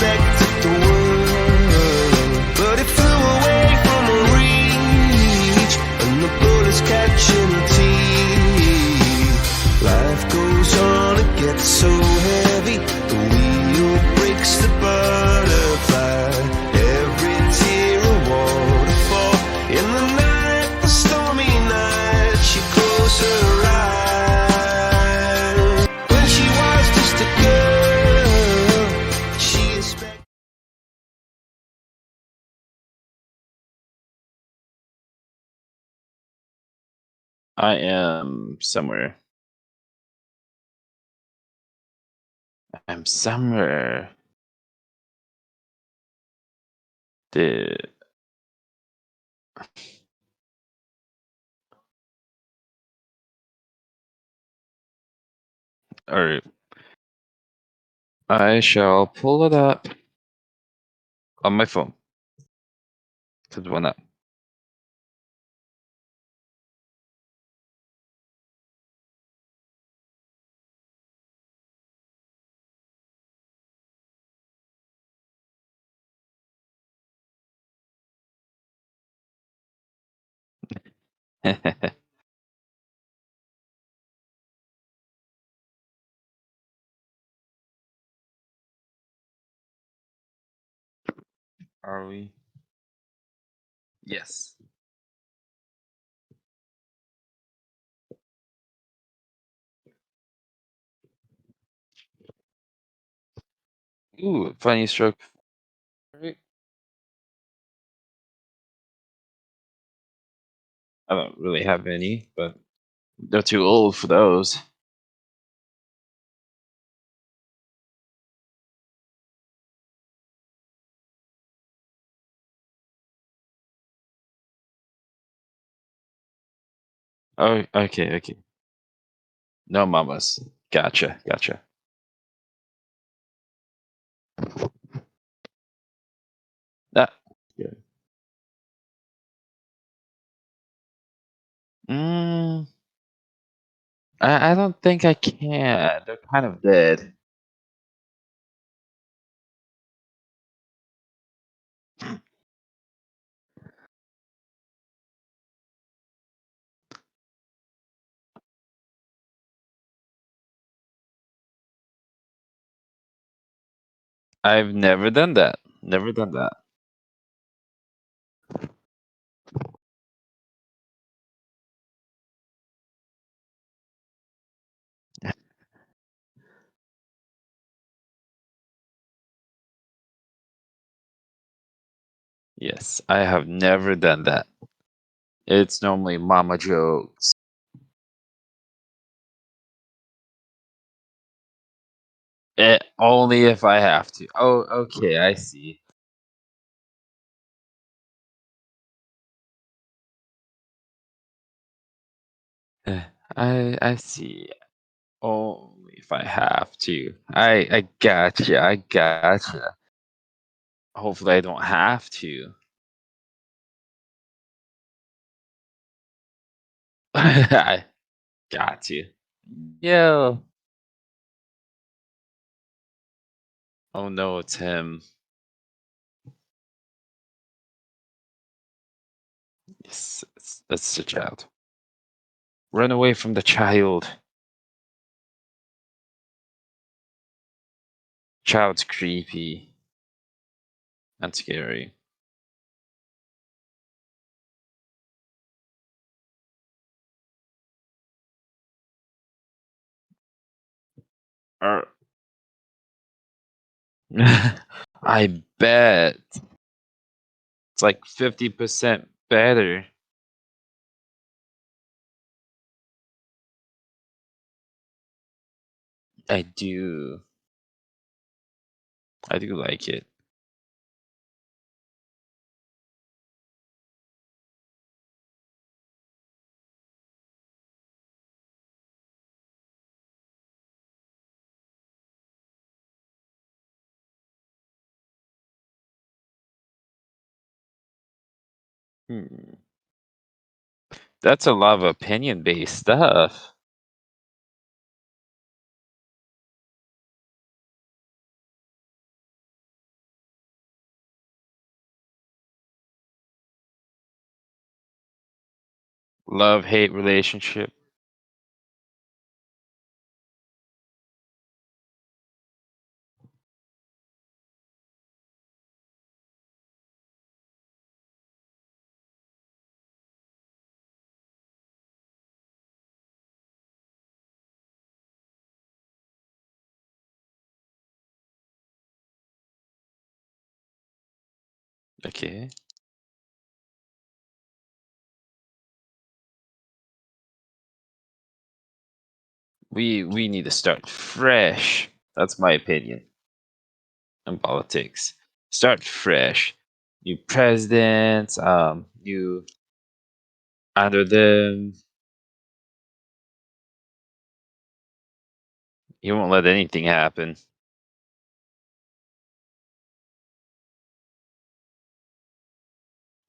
expected the world, but it flew away from her reach, and the bullets catching her teeth. Life goes on, it gets so heavy, the wheel breaks the butterfly. Every tear a waterfall. In the night, the stormy night, she closed her eyes. When she was just a girl, she expected. I am somewhere. I'm somewhere. Alright. I shall pull it up on my phone. Because why not? Are we? Yes. Ooh, funny stroke. Alright. I don't really have any, but they're too old for those. Oh, okay, okay. No mamas. Gotcha, gotcha. That. Yeah. I don't think I can. They're kind of dead. I've never done that. Never done that. Yes, I have never done that. It's normally mama jokes. Only if I have to. Oh, okay, I see. I see. Only if I have to. I gotcha. I gotcha. Hopefully, I don't have to. I got you. Yo. Oh no, it's him. Yes, that's the child. Run away from the child. Child's creepy and scary. Er, I bet it's like 50% better. I do. I do like it. Hmm. That's a lot of opinion-based stuff. Love hate relationship. Okay. We need to start fresh. That's my opinion in politics. Start fresh. New presidents, new under them. He won't let anything happen.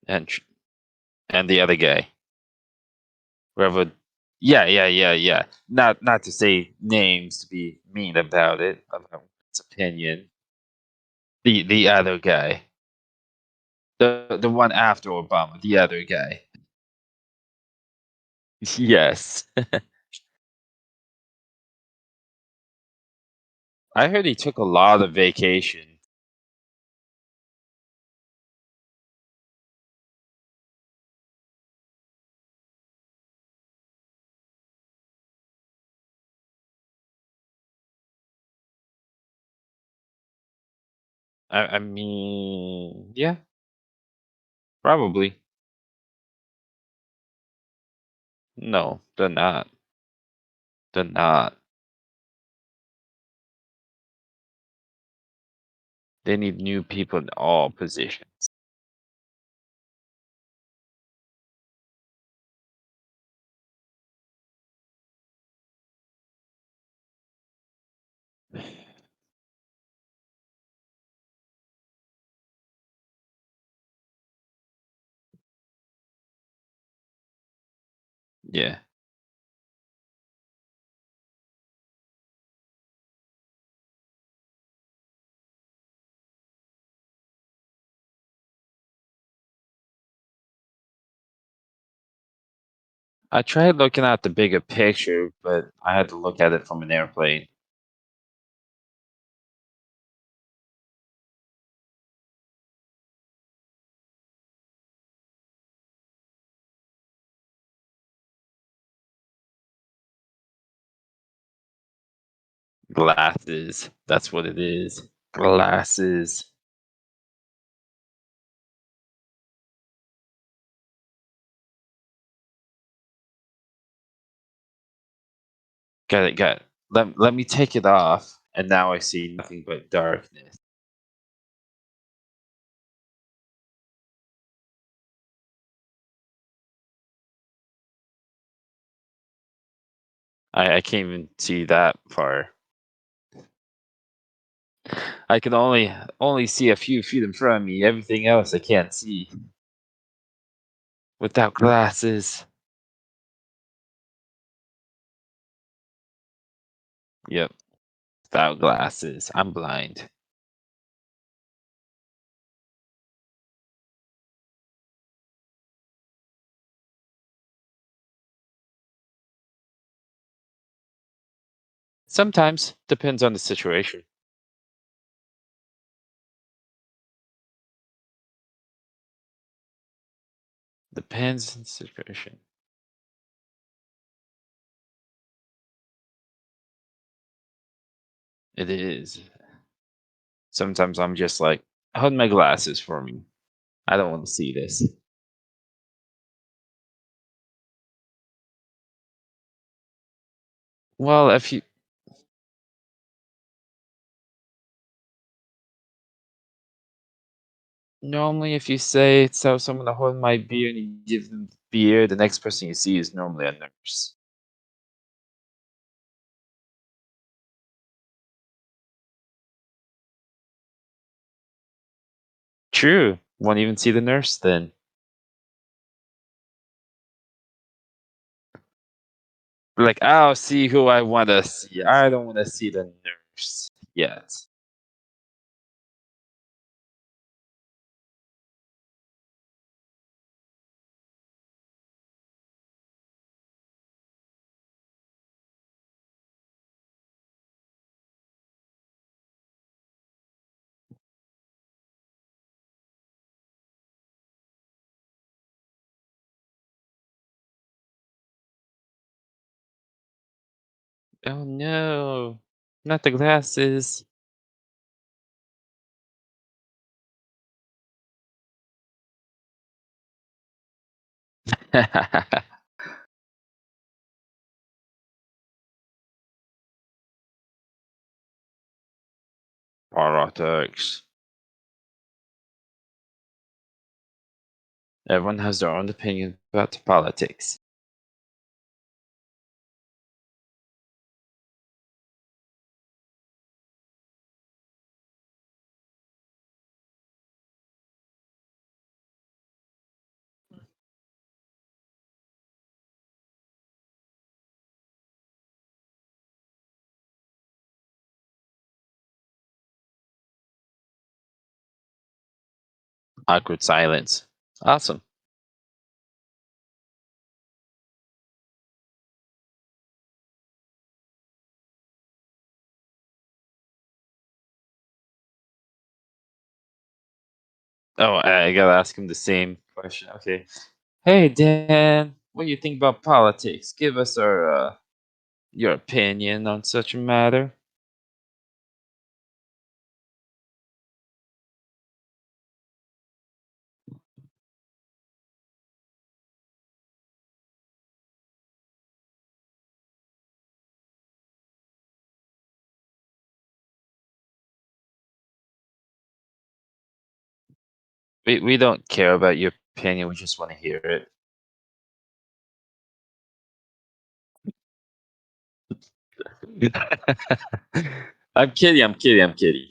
And and the other guy. Whoever, yeah, yeah, yeah, yeah. Not to say names to be mean about it, about its opinion. The other guy. The one after Obama, the other guy. Yes. I heard he took a lot of vacation. I mean, yeah, probably. No, they're not. They're not. They need new people in all positions. Yeah. I tried looking at the bigger picture, but I had to look at it from an airplane. Glasses. That's what it is. Glasses. Got it, got it. Let me take it off, and now I see nothing but darkness. I can't even see that far. I can only see a few feet in front of me. Everything else I can't see without glasses. Yep, without glasses. I'm blind. Sometimes depends on the situation. Depends on the situation. It is. Sometimes I'm just like, hold my glasses for me. I don't want to see this. Well, if you normally if you say tell someone to hold my beer and you give them the beer, the next person you see is normally a nurse. True. Won't even see the nurse then. Like, I'll see who I want to see. I don't want to see the nurse yet. Oh no, not the glasses. Politics. Everyone has their own opinion about politics. Awkward silence. Awesome. Oh, I gotta ask him the same question. Okay. Hey Dan, what do you think about politics? Give us your opinion on such a matter. We don't care about your opinion. We just want to hear it. I'm kidding. I'm kidding. I'm kidding.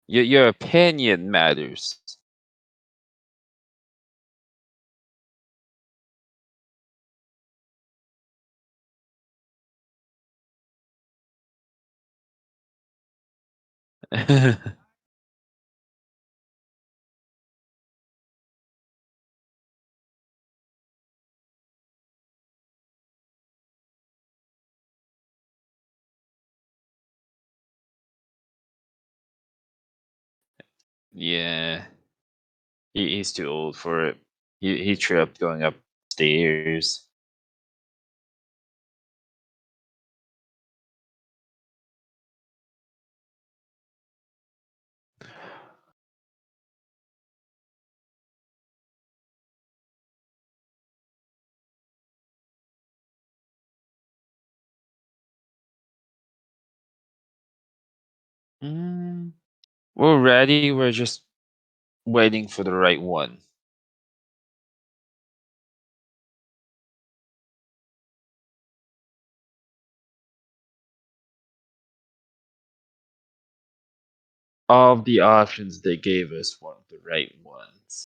Your opinion matters. Yeah, he's too old for it. He tripped going upstairs. Mm, we're ready. We're just waiting for the right one. All of the options they gave us weren't the right ones.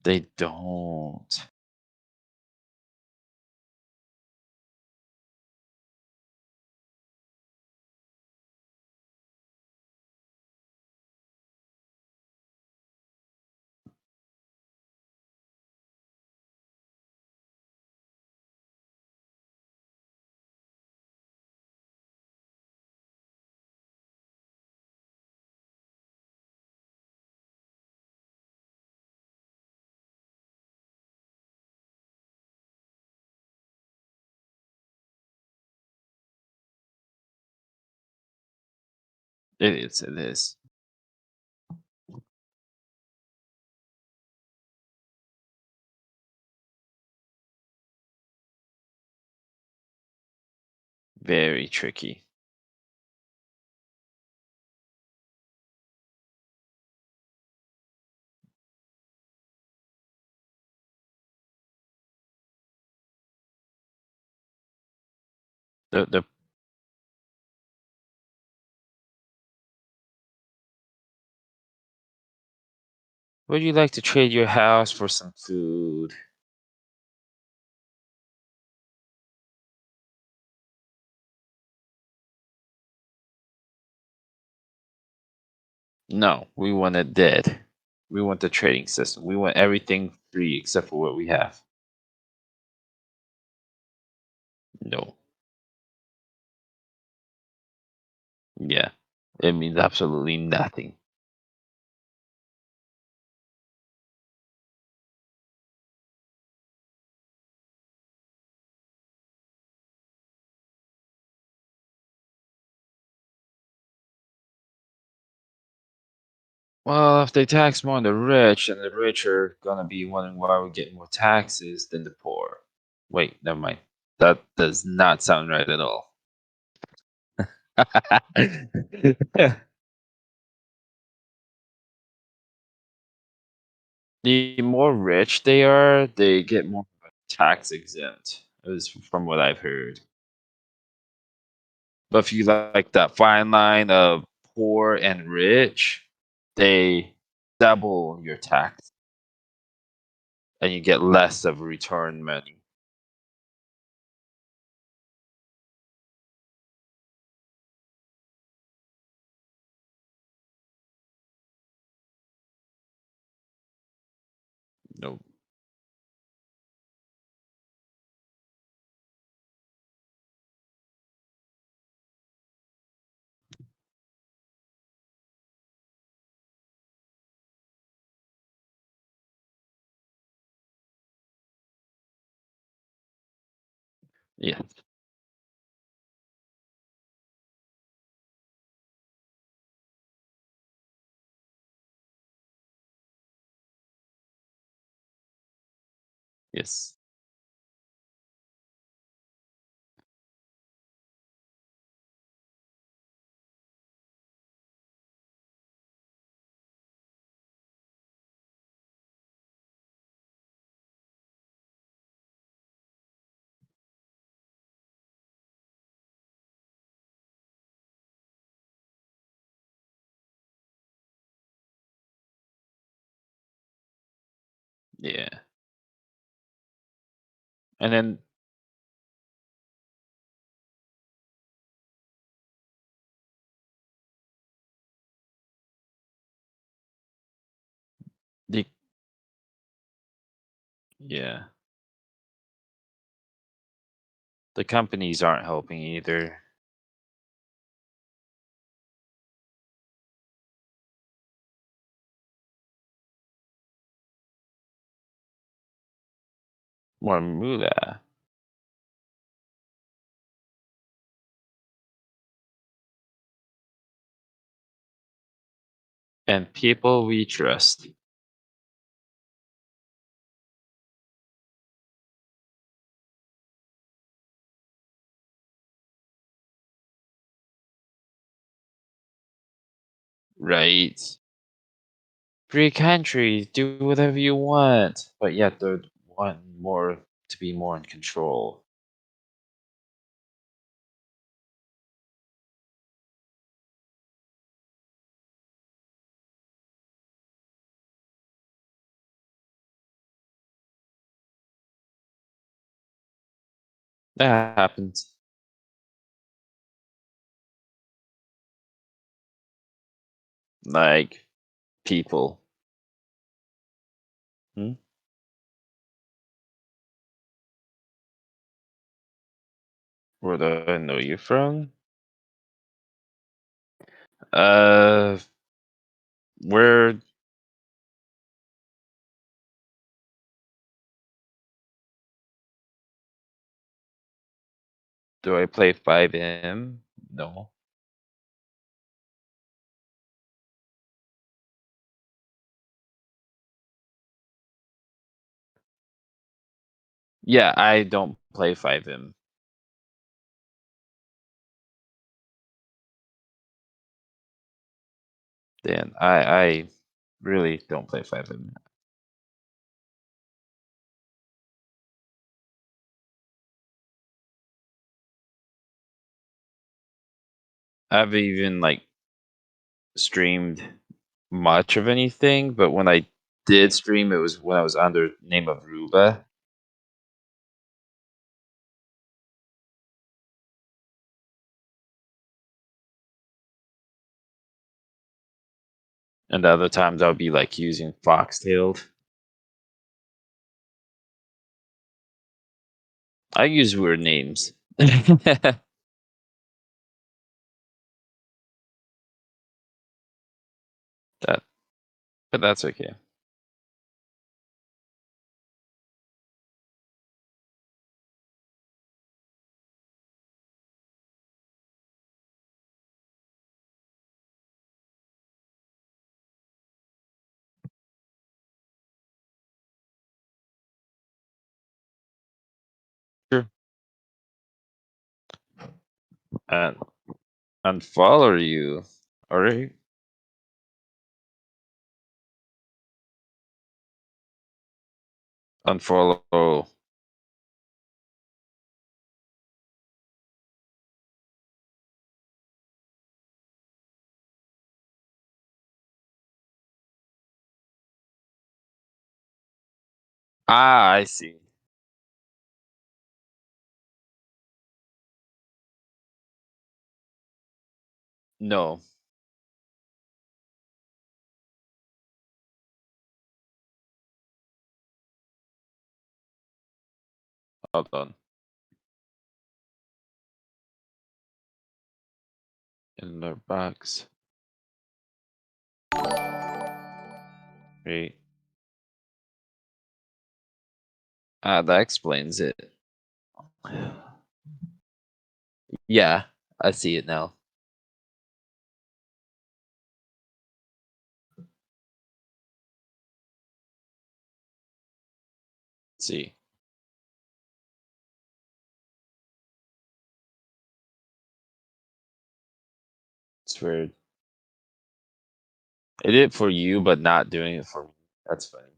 They don't. It is. It is very tricky. The Would you like to trade your house for some food? No, we want it dead. We want the trading system. We want everything free except for what we have. No. Yeah. It means absolutely nothing. Well, if they tax more on the rich, and the rich are gonna be wondering why we're getting more taxes than the poor. Wait, never mind. That does not sound right at all. The more rich they are, they get more tax exempt, is from what I've heard. But if you like that fine line of poor and rich, they double your tax and you get less of return money. No. Yes. Yes. Yeah. And then the yeah, the companies aren't helping either. More moolah. And people we trust. Right. Free country, do whatever you want. But yet they want more to be more in control. That happens. Like people. Hmm? Where do I know you from? Uh, where do I play 5M? No. Yeah, I don't play 5M. Dan, I really don't play 5M. I've even like streamed much of anything, but when I did stream, it was when I was under name of Ruba, and the other times I would be like using Foxtailed. I use weird names. but that's okay. Sure. And unfollow you. All right. Unfollow. Ah, I see. No, hold on. In the box. Right. Ah, that explains it. Yeah, I see it now. See, it's weird. It did it for you, but not doing it for me. That's funny.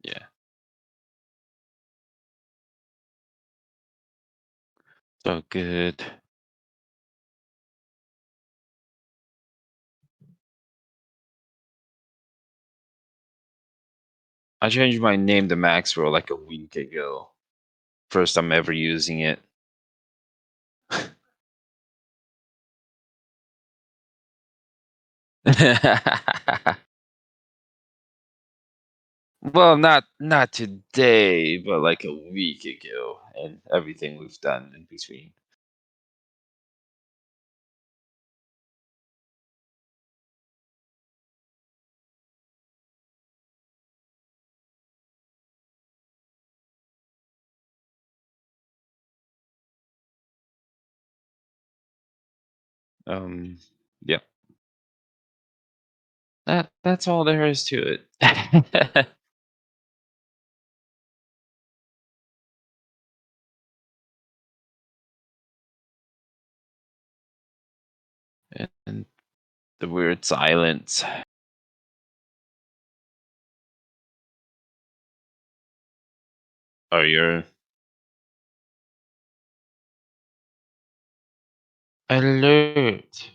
Yeah. So good. I changed my name to MaxWell like a week ago. First time ever using it. Well, not today, but like a week ago, and everything we've done in between. Um, yeah, that's all there is to it. And the weird silence. Oh, you're alert.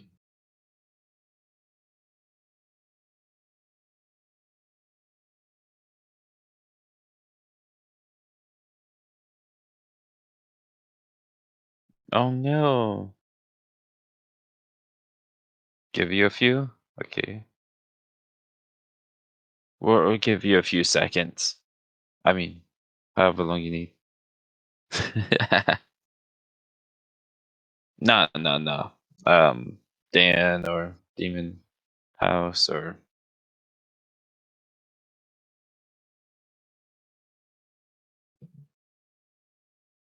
Oh no. Give you a few? Okay. We'll give you a few seconds. I mean, however long you need. No, no, no. Dan or Demon House or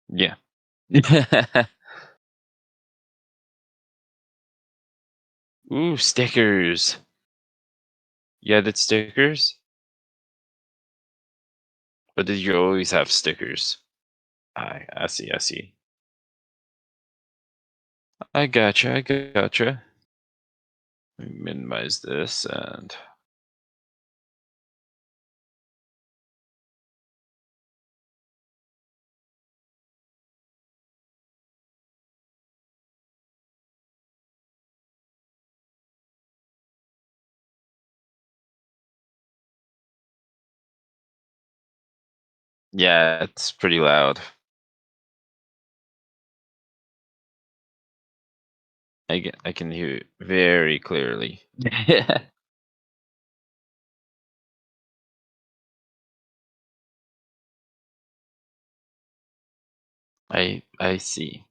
yeah. Ooh, stickers. You added stickers? Or did you always have stickers? I see, I see. I gotcha, I gotcha. Let me minimize this and yeah, it's pretty loud. I can hear it very clearly. I see.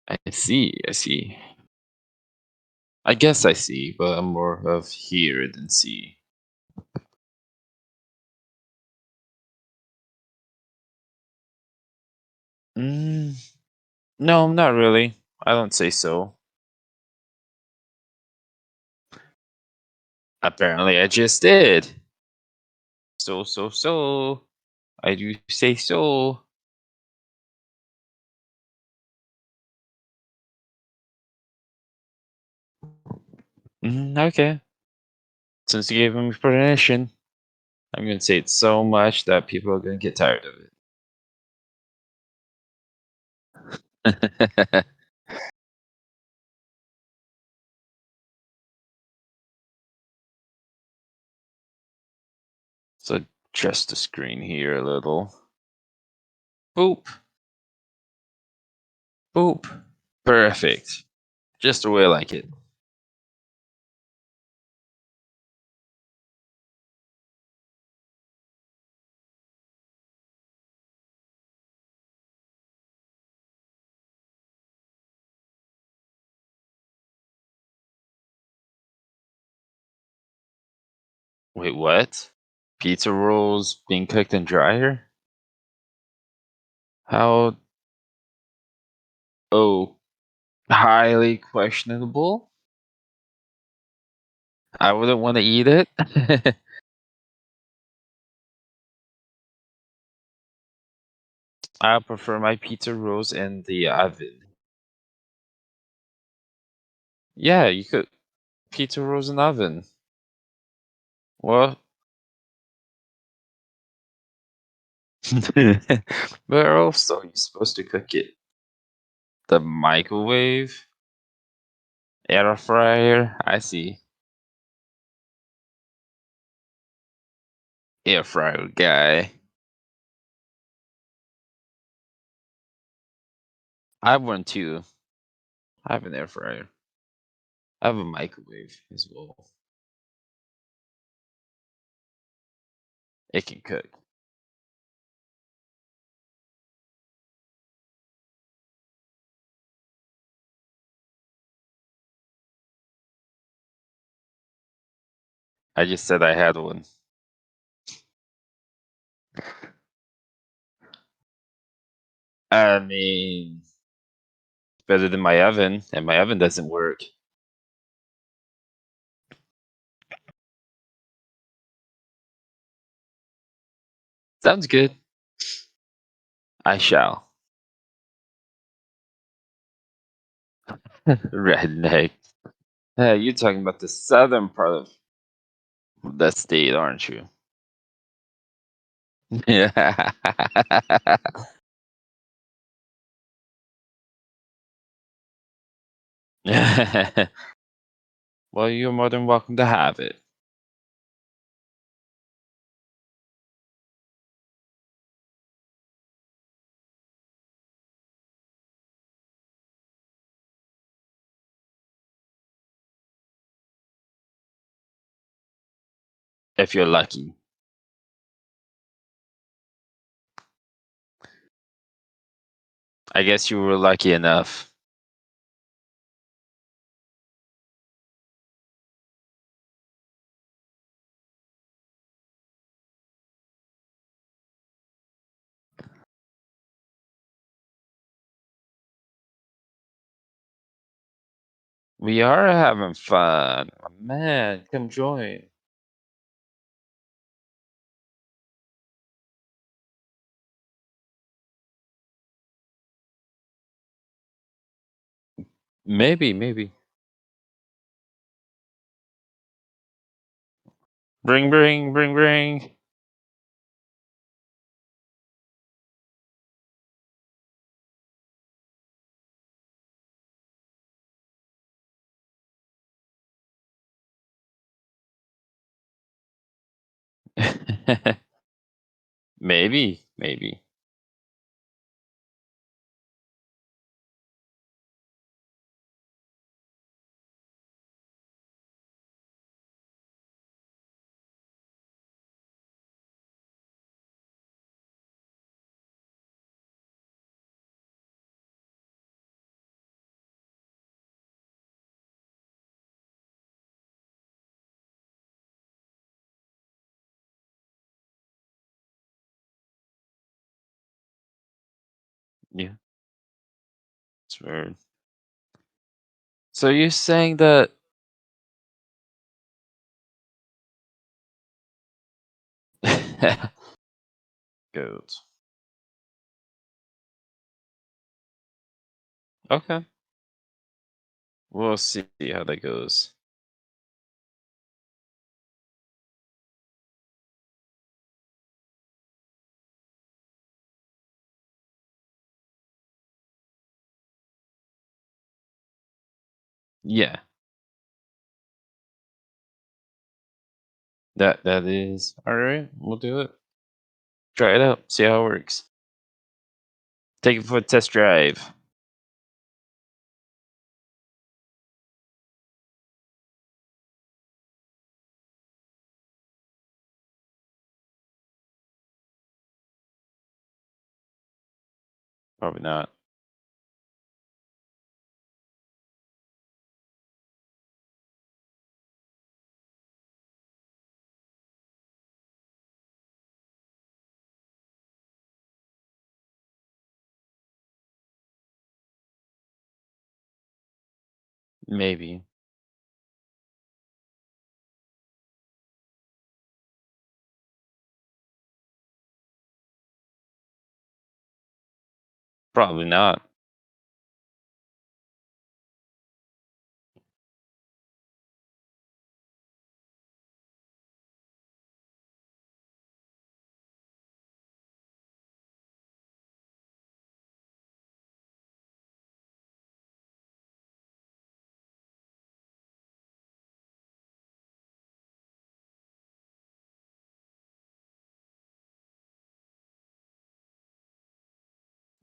I see. I see. I guess I see, but I'm more of hear than see. Mm, no, not really. I don't say so. Apparently, I just did. So. I do say so. Okay. Since you gave me permission, I'm gonna say it so much that people are gonna get tired of it. So adjust the screen here a little. Boop. Boop. Perfect. Just the way I like it. Wait, what? Pizza rolls being cooked in dryer? How? Oh, highly questionable. I wouldn't want to eat it. I prefer my pizza rolls in the oven. Yeah, you could pizza rolls in oven. Well, where else are you supposed to cook it? The microwave, air fryer. I see. Air fryer guy. I have one too. I have an air fryer. I have a microwave as well. It can cook. I just said I had one. I mean, better than my oven, and my oven doesn't work. Sounds good. I shall. Redneck. You're talking about the southern part of the state, aren't you? Yeah. Well, you're more than welcome to have it. If you're lucky. I guess you were lucky enough. We are having fun. Man, come join. Maybe. Bring. Maybe, maybe. Yeah, it's weird. So you're saying that good. Okay. We'll see how that goes. Yeah, that is all right. We'll do it. Try it out. See how it works. Take it for a test drive. Probably not. Maybe. Probably not.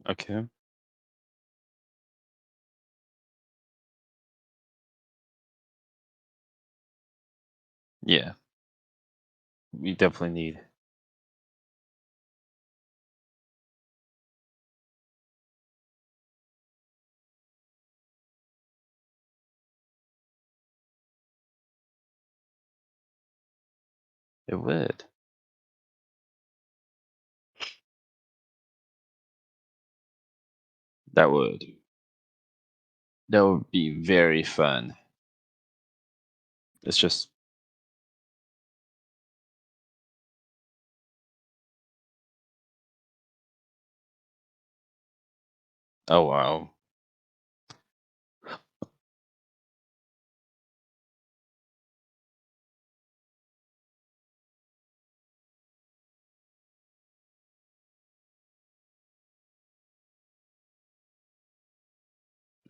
Okay. Yeah, we definitely need. It would. That would. That would be very fun. It's just. Oh wow.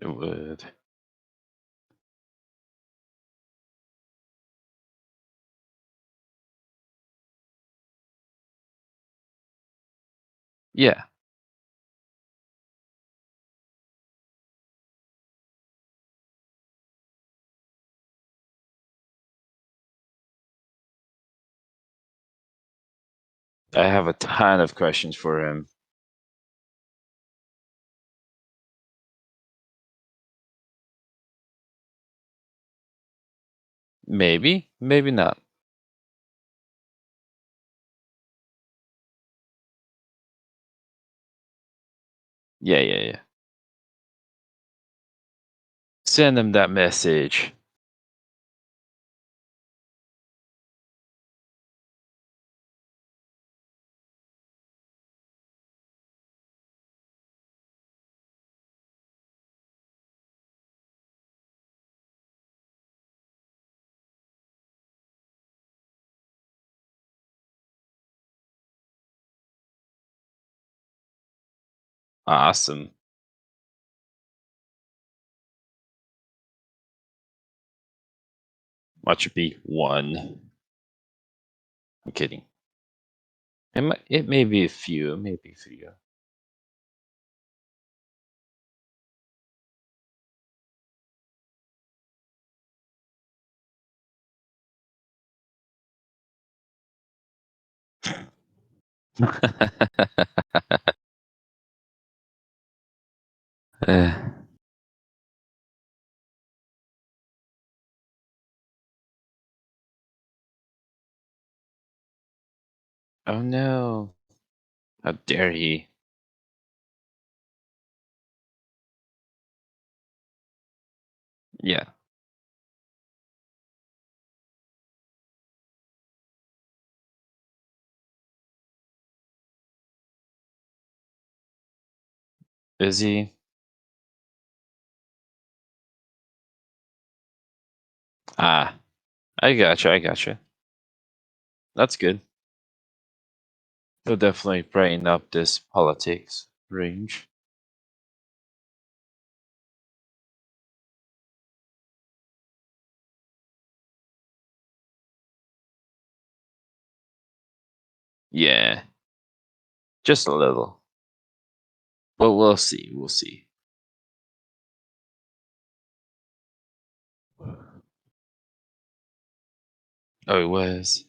It would. Yeah. I have a ton of questions for him. Maybe, maybe not. Yeah, yeah, yeah. Send him that message. Awesome. Watch it be one. I'm kidding. It may be a few, maybe a few. Eh, oh no! How dare he? Yeah. Is he? Ah, I gotcha. I gotcha. That's good. He'll definitely brighten up this politics range. Yeah, just a little. But we'll see. We'll see. Oh, it was.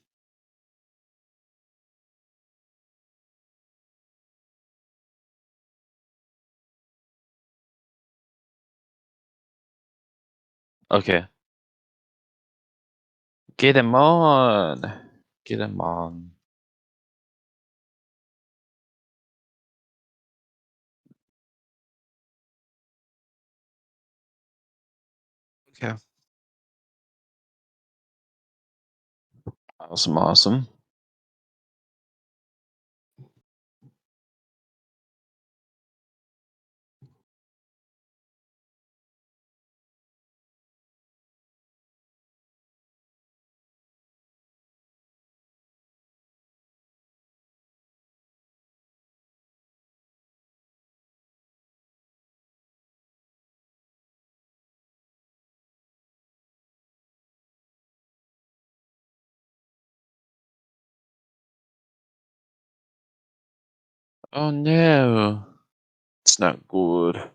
Okay. Get him on. Get him on. Okay. Awesome. Awesome. Oh no. It's not good.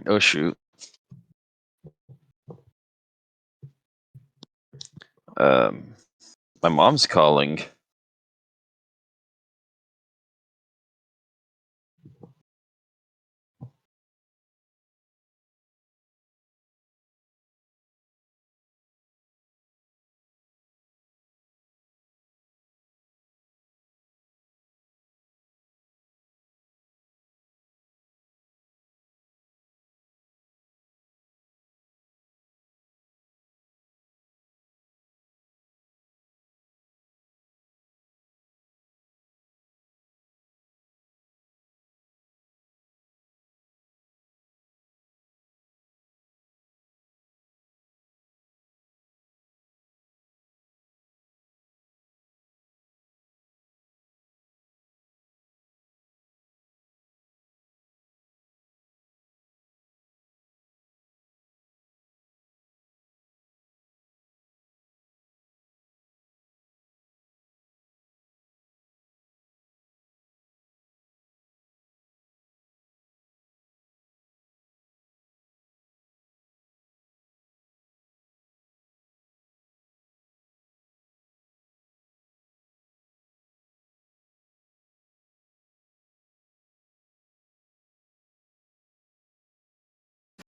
Oh shoot. Um, my mom's calling.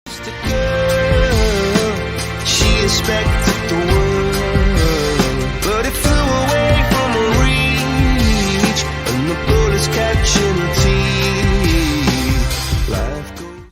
Just a girl, she expected the world, but it flew away from her reach, and the bullets catching her teeth. Life goes.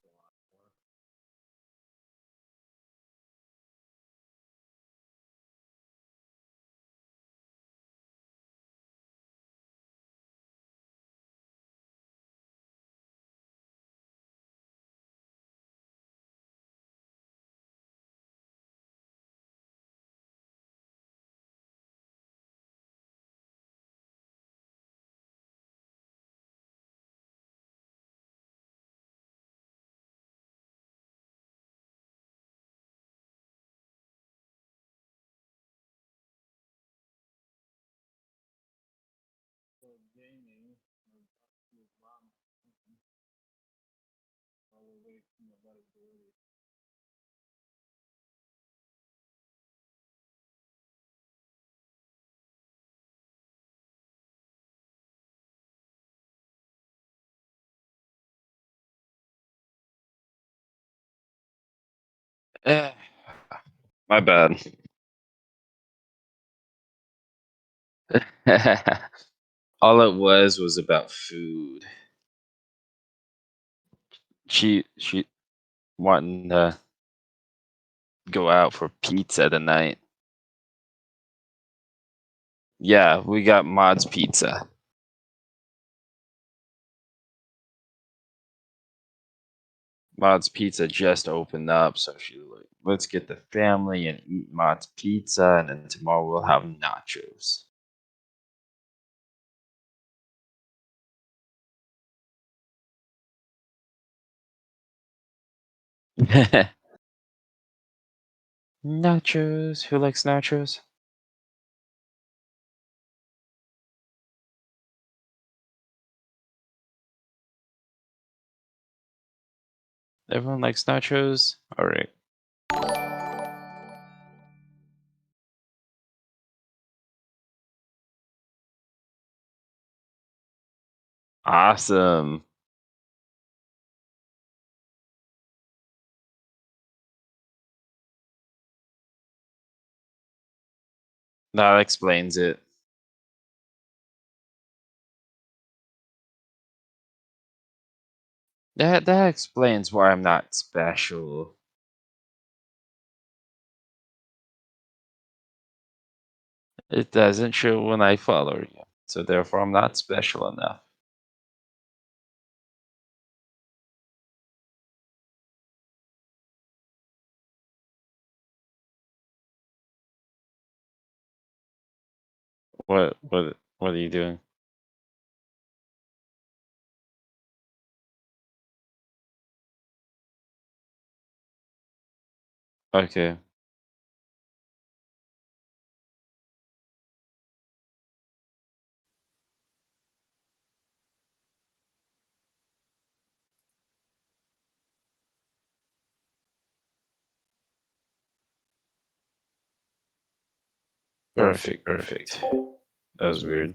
Eh, my bad. All it was about food. She wanting to go out for pizza tonight. Yeah, we got Mod's Pizza. Mod's Pizza just opened up, so she like, let's get the family and eat Mod's Pizza, and then tomorrow we'll have nachos. Nachos. Who likes nachos? Everyone likes nachos? All right. Awesome. That explains it. That explains why I'm not special. It doesn't show when I follow you, so therefore I'm not special enough. What are you doing? Okay. Perfect, perfect. That was weird.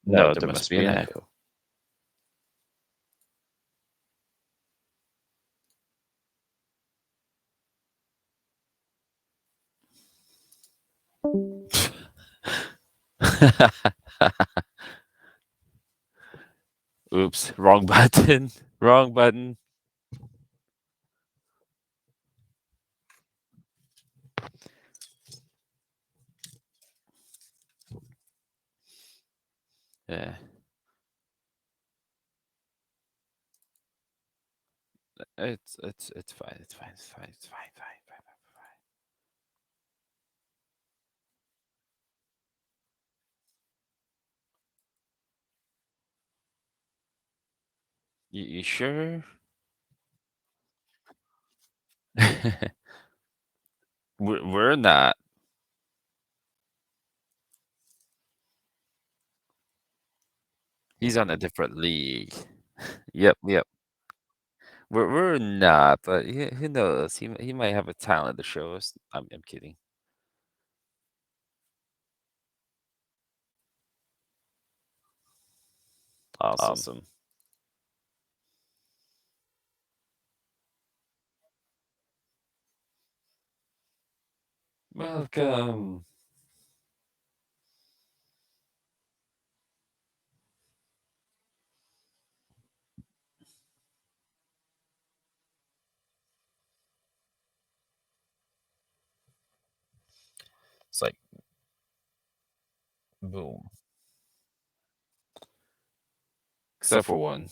No, there must be an echo. Oops, wrong button. Wrong button. Yeah. It's fine. It's fine. It's fine. It's fine. Fine. Fine. Fine. Fine. You sure? We're not. He's on a different league. Yep. Yep. We're not, but who knows? He might have a talent to show us. I'm kidding. Awesome. Awesome. Welcome. It's like boom. Except for one.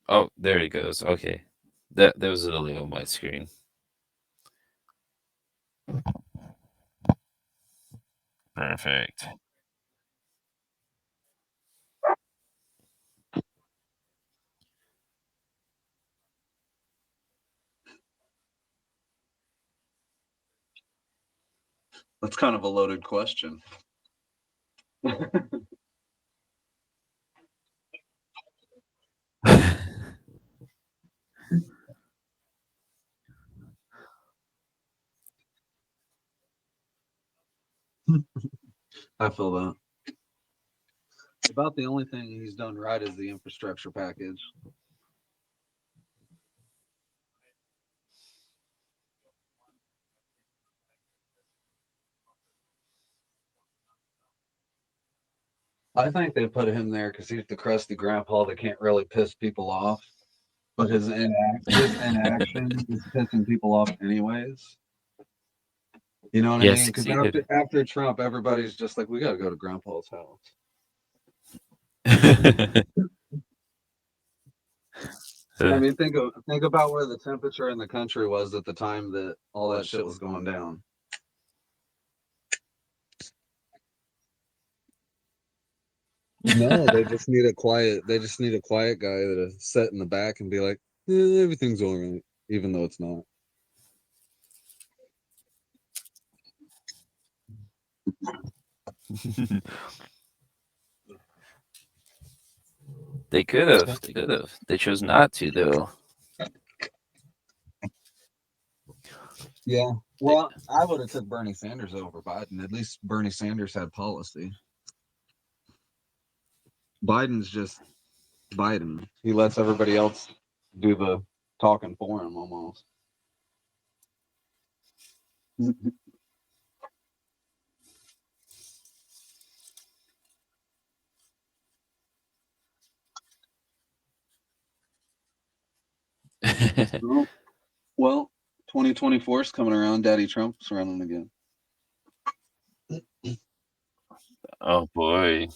Oh, there he goes. Okay. That was a delay on my screen. Perfect. That's kind of a loaded question. I feel that. About the only thing he's done right is the infrastructure package. I think they put him there because he's the crusty grandpa that can't really piss people off. But his inaction is pissing people off anyways. You know what I Yes, mean? Because succeeded. after Trump, everybody's just like, we got to go to grandpa's house. I mean, think about where the temperature in the country was at the time that all that shit was going down. No, they just need a quiet guy to sit in the back and be like, everything's all right, even though it's not. They could have. They could have. They chose not to, though. Yeah. Well, I would have took Bernie Sanders over Biden. At least Bernie Sanders had policy. Biden's just Biden. He lets everybody else do the talking for him almost. Well, 2024 is coming around. Daddy Trump's running again. Oh boy.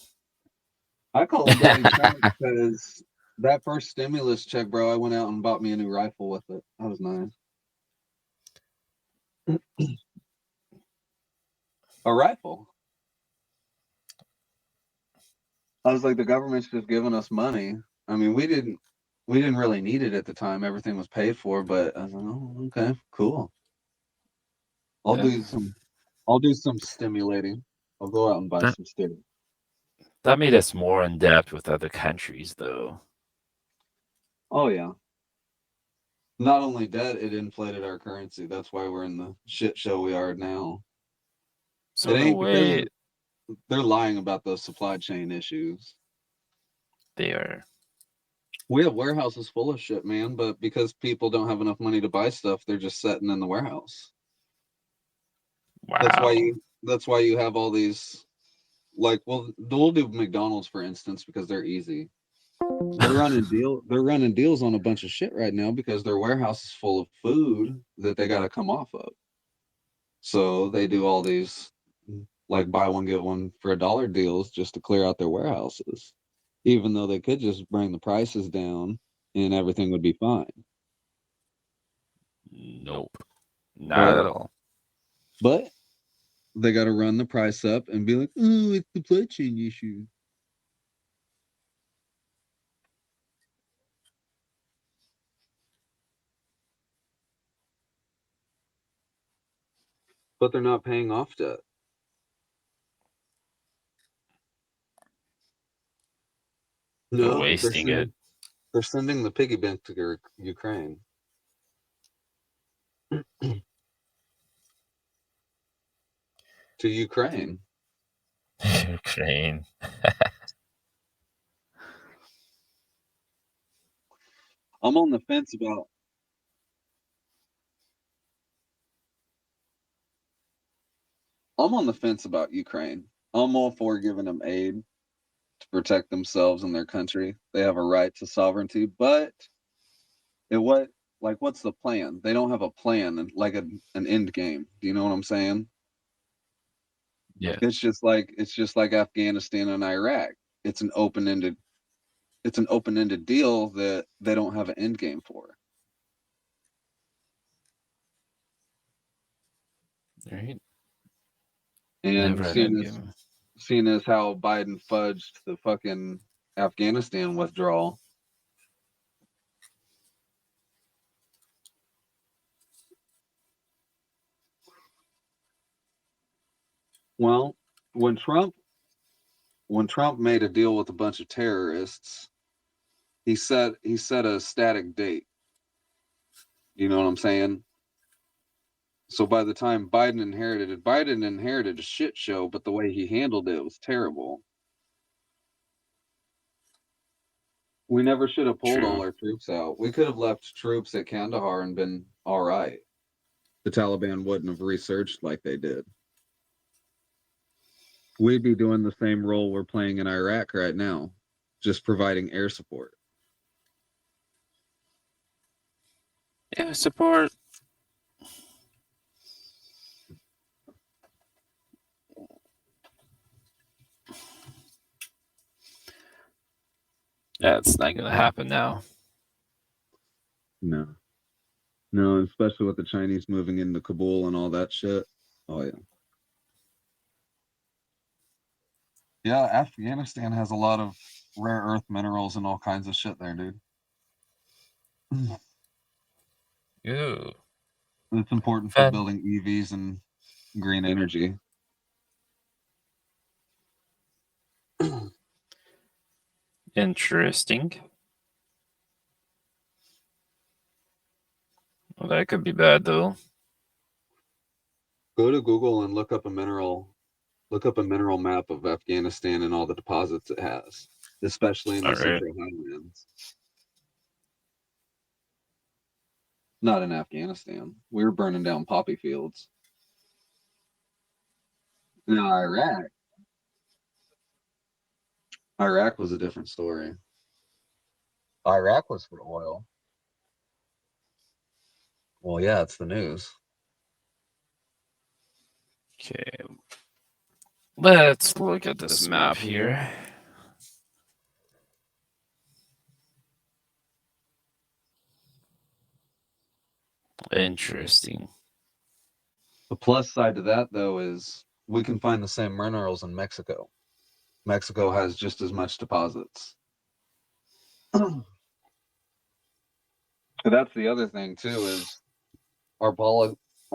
I call him Daddy Trump because that first stimulus check, bro, I went out and bought me a new rifle with it. That was nice. A rifle. I was like, the government's just giving us money. I mean, we didn't really need it at the time. Everything was paid for, but I was like, oh, okay, cool. I'll do some stimulating. I'll go out and buy That some stim. that made us more in depth with other countries, though. Oh yeah. Not only that, it inflated our currency. That's why we're in the shit show we are now. So It no ain't because way they're lying about those supply chain issues. they are. We have warehouses full of shit, man, but because people don't have enough money to buy stuff, they're just sitting in the warehouse. Wow. That's why you have all these, like, well, we'll do McDonald's for instance because they're easy. They're running deals on a bunch of shit right now because their warehouse is full of food that they got to come off of. So they do all these like buy one get one for $1 deals just to clear out their warehouses, even though they could just bring the prices down and everything would be fine. Nope. Not But at all. but they got to run the price up and be like, oh, it's supply chain issue. But they're not paying off debt. They're No, wasting it. they're sending the piggy bank to Ukraine. To Ukraine. Ukraine. I'm on the fence about Ukraine. I'm all for giving them aid to protect themselves and their country. They have a right to sovereignty, but what's the plan? They don't have a plan, like an end game. Do you know what I'm saying? Yeah. It's just like Afghanistan and Iraq. It's an open-ended deal that they don't have an end game for. Right. And Never an end game. seeing as how Biden fudged the fucking Afghanistan withdrawal. Well, when Trump made a deal with a bunch of terrorists, he set a static date. You know what I'm saying? So by the time Biden inherited a shit show, but the way he handled it was terrible. We never should have pulled all True. our troops out. We could have left troops at Kandahar and been all right. The Taliban wouldn't have resurged like they did. We'd be doing the same role we're playing in Iraq right now, just providing air support. Yeah, support. That's not gonna happen now. No. No, especially with the Chinese moving into Kabul and all that shit. Oh, yeah. Yeah, Afghanistan has a lot of rare earth minerals and all kinds of shit there, dude. Ooh. It's important for building EVs and green energy. Interesting. Well, that could be bad though. Go to Google and look up a mineral map of Afghanistan and all the deposits it has, especially in the All right. Central Highlands. Not in Afghanistan. We were burning down poppy fields. Now Iraq was a different story. Iraq was for oil. Well, yeah, it's the news. Okay. Let's look at this map here. Interesting. The plus side to that, though, is we can find the same minerals in Mexico. Mexico has just as much deposits. That's the other thing too, is our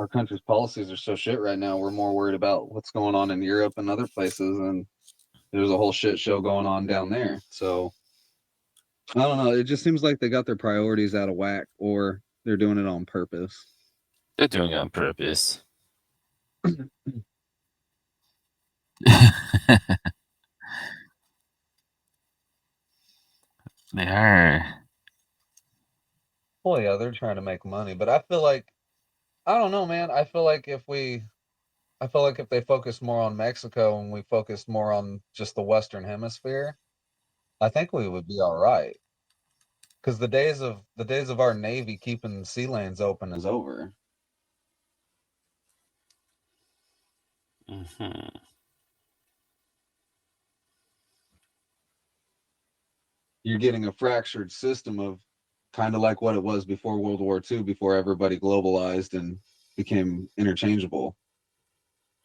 country's policies are so shit right now. We're more worried about what's going on in Europe and other places, and there's a whole shit show going on down there. So I don't know. It just seems like they got their priorities out of whack, or they're doing it on purpose. They're doing it on purpose. They are. Well, yeah, they're trying to make money, but I feel like I don't know, man. I feel like if they focus more on Mexico and we focus more on just the Western Hemisphere, I think we would be all right. Because the days of our Navy keeping sea lanes open is over. Mm-hmm. You're getting a fractured system of kind of like what it was before World War II, before everybody globalized and became interchangeable.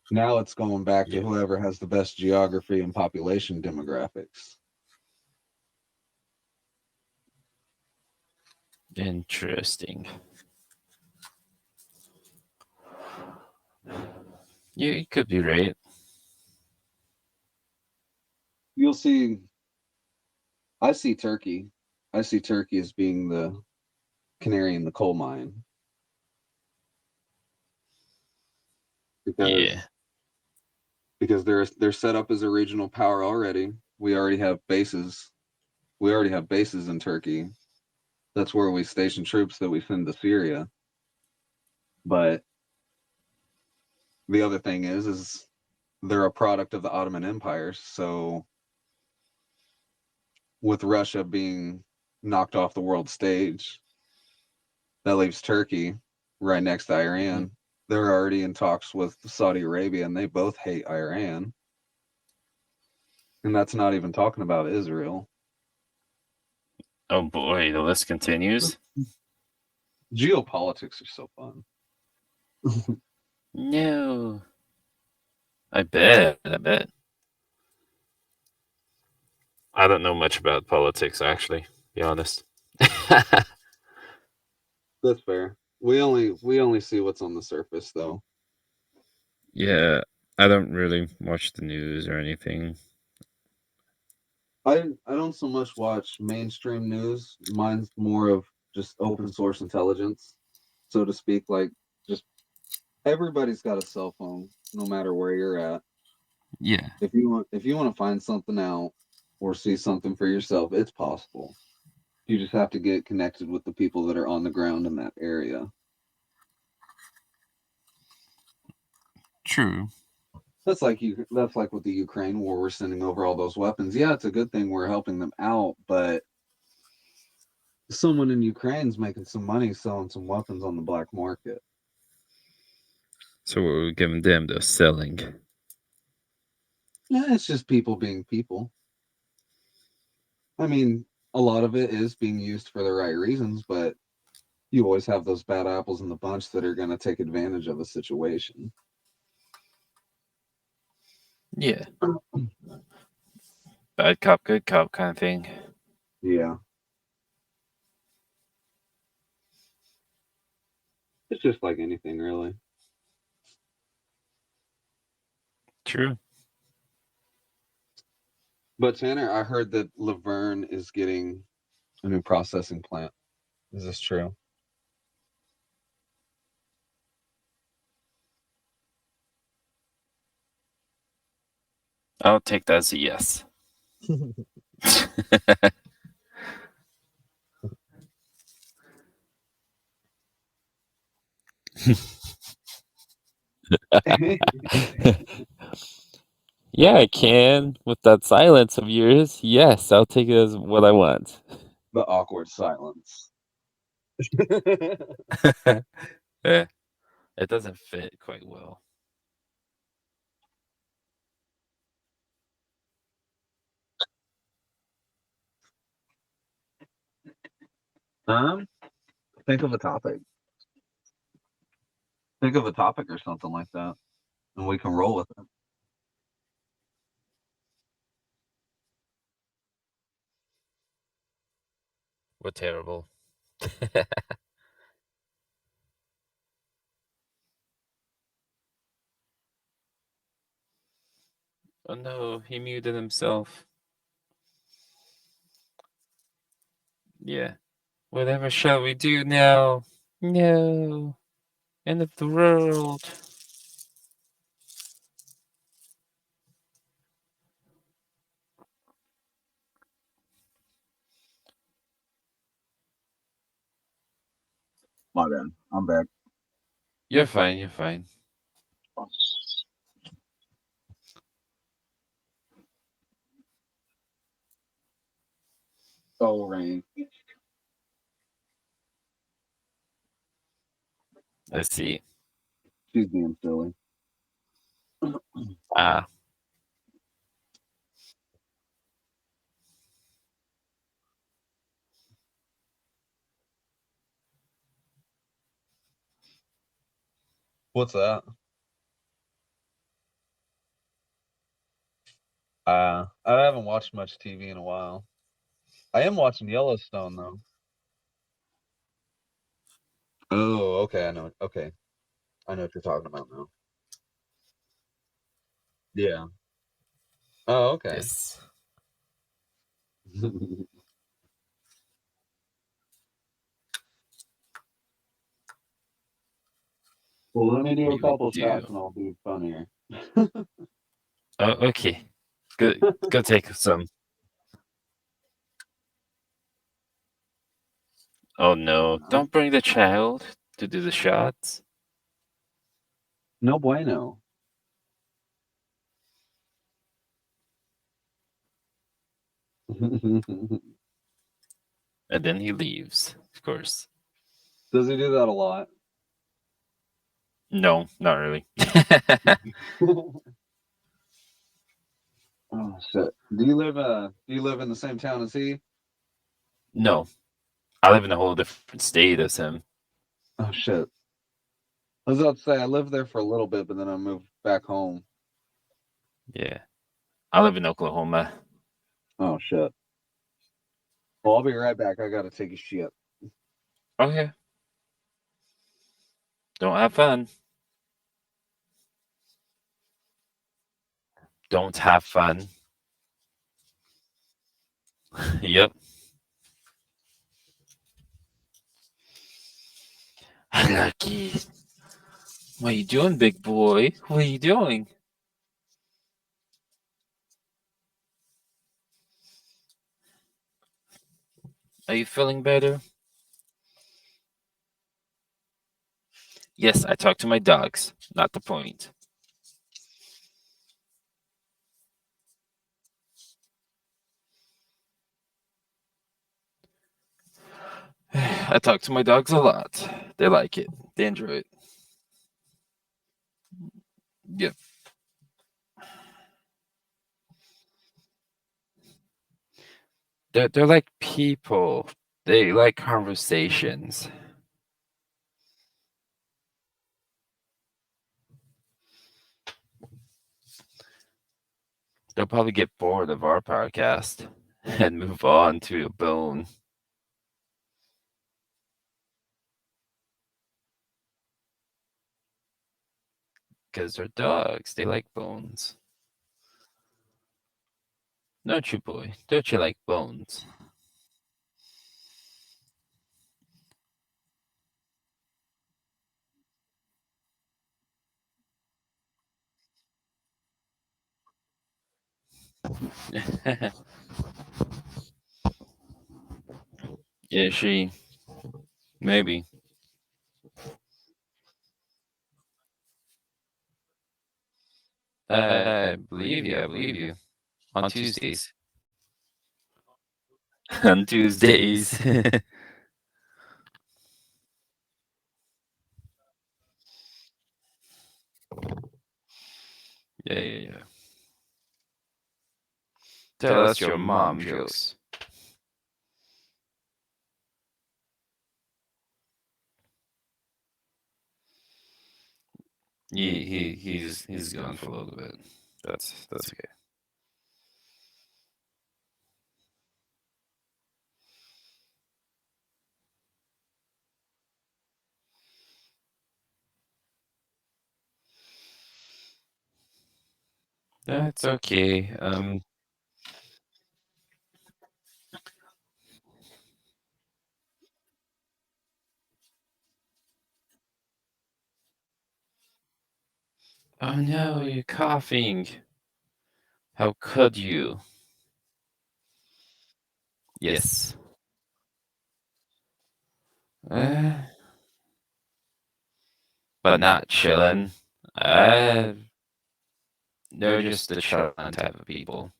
Now it's going back to whoever has the best geography and population demographics. Interesting. Yeah, you could be right. You'll see. I see Turkey. I see Turkey as being the canary in the coal mine because Yeah. because they're set up as a regional power already. We already have bases. We already have bases in Turkey. That's where we station troops that we send to Syria. But the other thing is they're a product of the Ottoman Empire. So with Russia being knocked off the world stage, that leaves Turkey right next to Iran. They're already in talks with Saudi Arabia, and they both hate Iran. And that's not even talking about Israel. Oh boy, the list continues. Geopolitics are so fun. No. I bet. I don't know much about politics, actually, to be honest. That's fair. We only see what's on the surface, though. Yeah, I don't really watch the news or anything. I don't so much watch mainstream news. Mine's more of just open source intelligence, so to speak, like just Everybody's got a cell phone, no matter where you're at. Yeah. If you want to find something out or see something for yourself, it's possible. You just have to get connected with the people that are on the ground in that area. True. That's like with the Ukraine war. We're sending over all those weapons. Yeah, it's a good thing we're helping them out, but someone in Ukraine's making some money selling some weapons on the black market. So we're giving them the selling. Yeah, it's just people being people. I mean, a lot of it is being used for the right reasons, but you always have those bad apples in the bunch that are going to take advantage of a situation. Yeah. Bad cop, good cop kind of thing. Yeah. It's just like anything, really. True. But Tanner, I heard that Laverne is getting a new processing plant. Is this true? I'll take that as a yes. Yeah, I can. With that silence of yours, yes, I'll take it as what I want. The awkward silence. Yeah, it doesn't fit quite well. Think of a topic. Think of a topic or something like that, and we can roll with it. We're terrible. Oh no, he muted himself. Yeah. Whatever shall we do now? No. End of the world. My bad. I'm back. You're fine, you're fine. Oh, rain. Let's see. She's being silly. Ah. What's that? I haven't watched much TV in a while. I am watching Yellowstone though. Oh, okay. I know. Okay, I know what you're talking about now. Yeah. Oh, okay. Yes. Well, let me do a We would couple do. shots and I'll be funnier. Oh, okay. Go take some. Oh no, don't bring the child to do the shots. No bueno. And then he leaves, of course. Does he do that a lot? No, not really. Oh shit. Do you live in the same town as he? No, I live in a whole different state as him. Oh shit. I was about to say I lived there for a little bit, but then I moved back home. Yeah. I live in Oklahoma. Oh shit. Well, I'll be right back. I gotta take a shit. Okay. Don't have fun. Don't have fun. Yep. Lucky. What are you doing, big boy? What are you doing? Are you feeling better? Yes, I talk to my dogs. Not the point. I talk to my dogs a lot. They like it. They enjoy it. Yep. They're like people. They like conversations. They'll probably get bored of our podcast and move on to a bone. Because they're dogs. They like bones. Don't you, boy? Don't you like bones? Is she? Maybe. I believe you. I believe you. On Tuesdays. On Tuesdays. Yeah. Tell us your mom jokes. He's gone for a little bit. That's okay. That's okay. Oh no, you're coughing. How could you? Yes. Uh, but not chillin'. Uh, they're just the chillin' type of people.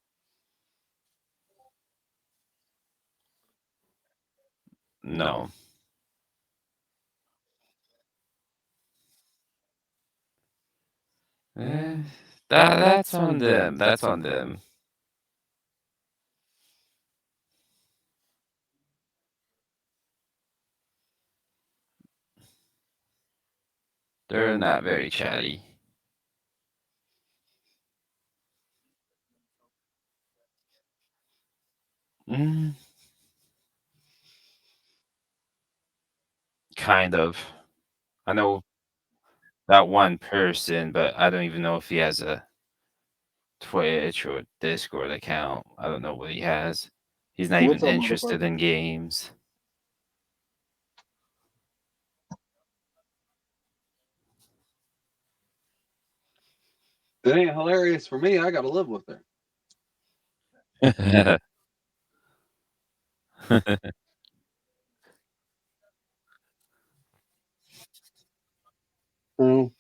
No. Uh, that's on them. That's on them. They're not very chatty. Mm, kind of. I know that one person, but I don't even know if he has a Twitch or Discord account. I don't know what he has. He's not What's even up, interested motherfucker? in games. It ain't hilarious for me. I got to live with her. Oh,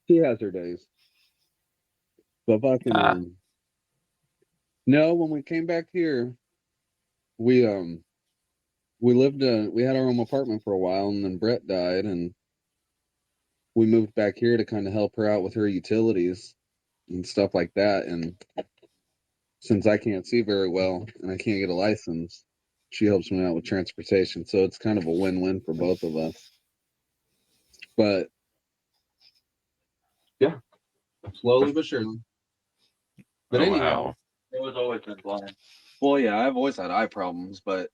she has her days. But fucking Ah, no, when we came back here, we we lived we had our own apartment for a while, and then Brett died, and we moved back here to kind of help her out with her utilities and stuff like that. And since I can't see very well and I can't get a license, she helps me out with transportation. So it's kind of a win-win for both of us. But yeah, slowly but surely. But oh anyhow, wow. it was always been blind. Well, yeah, I've always had eye problems, but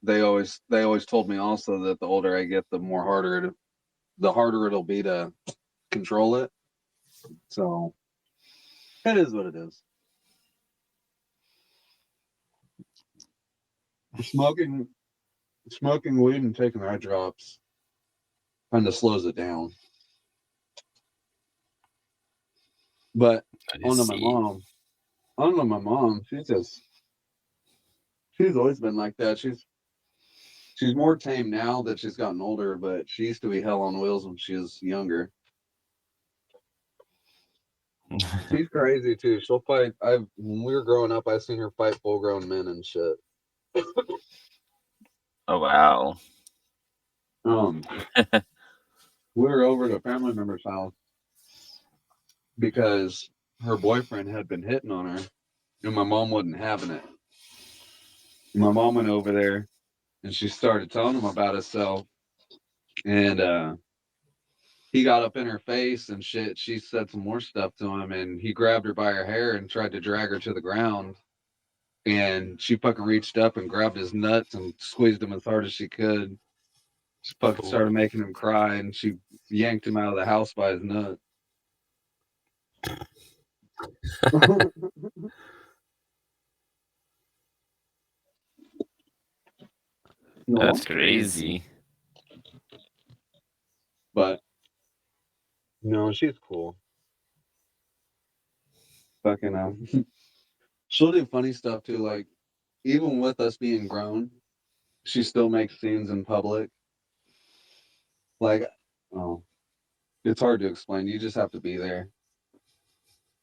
they always told me also that the older I get, the harder it'll be to control it. So it is what it is. Smoking smoking weed and taking eye drops kind of slows it down. But I I don't know my see. mom. I don't know my mom. She's always been like that. She's more tame now that she's gotten older, but she used to be hell on wheels when she was younger. She's crazy too. She'll fight. When we were growing up, I seen her fight full grown men and shit. Oh wow. Um, we were over at a family member's house because her boyfriend had been hitting on her, and my mom wasn't having it. My mom went over there and she started telling him about herself, and he got up in her face and shit. She said some more stuff to him, and he grabbed her by her hair and tried to drag her to the ground. And she fucking reached up and grabbed his nuts and squeezed him as hard as she could. She fucking started making him cry, and she yanked him out of the house by his nut. That's crazy. But no, she's cool. Fucking she'll do funny stuff too. Like even with us being grown, she still makes scenes in public. Like, oh, it's hard to explain. You just have to be there.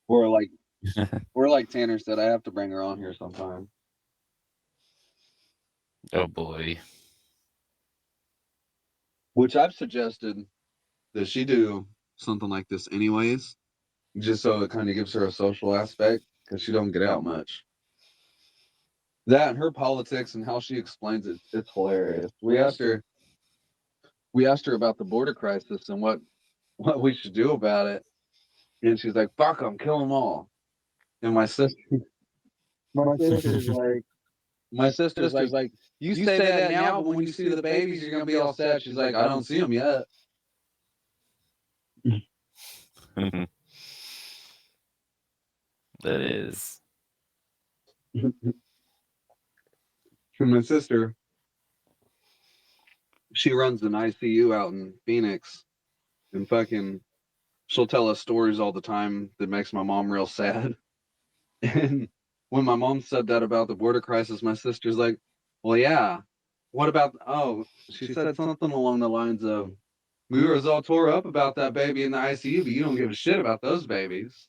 Or like Tanner said, I have to bring her on here sometime. Oh boy. Which I've suggested that she do something like this anyways, just so it kind of gives her a social aspect because she don't get out much. That and her politics and how she explains it, it's hilarious. We asked her about the border crisis and what we should do about it, and she's like, "Fuck them, kill them all." And my sister's like, "You say that now, but when you see the babies, you're gonna be all sad." She's like, "I don't see them yet." That is. My sister, she runs an ICU out in Phoenix, and fucking, she'll tell us stories all the time that makes my mom real sad. And when my mom said that about the border crisis, my sister's like, "Well, yeah. What about?" Oh, she said something along the lines of, "We were all tore up about that baby in the ICU, but you don't give a shit about those babies."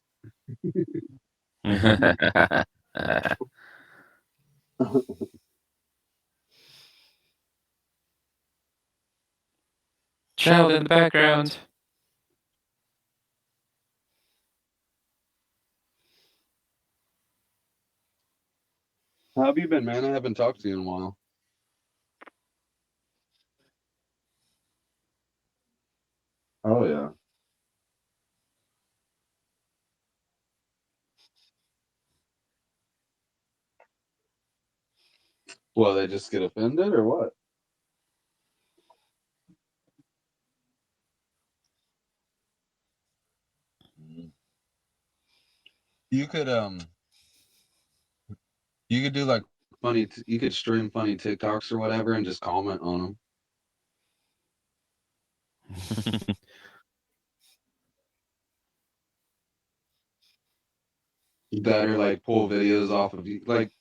Child in the background. How have you been, man? I haven't talked to you in a while. Oh yeah. Well, they just get offended or what? You could you could do like you could stream funny TikToks or whatever and just comment on them. That or like pull videos off of you. Like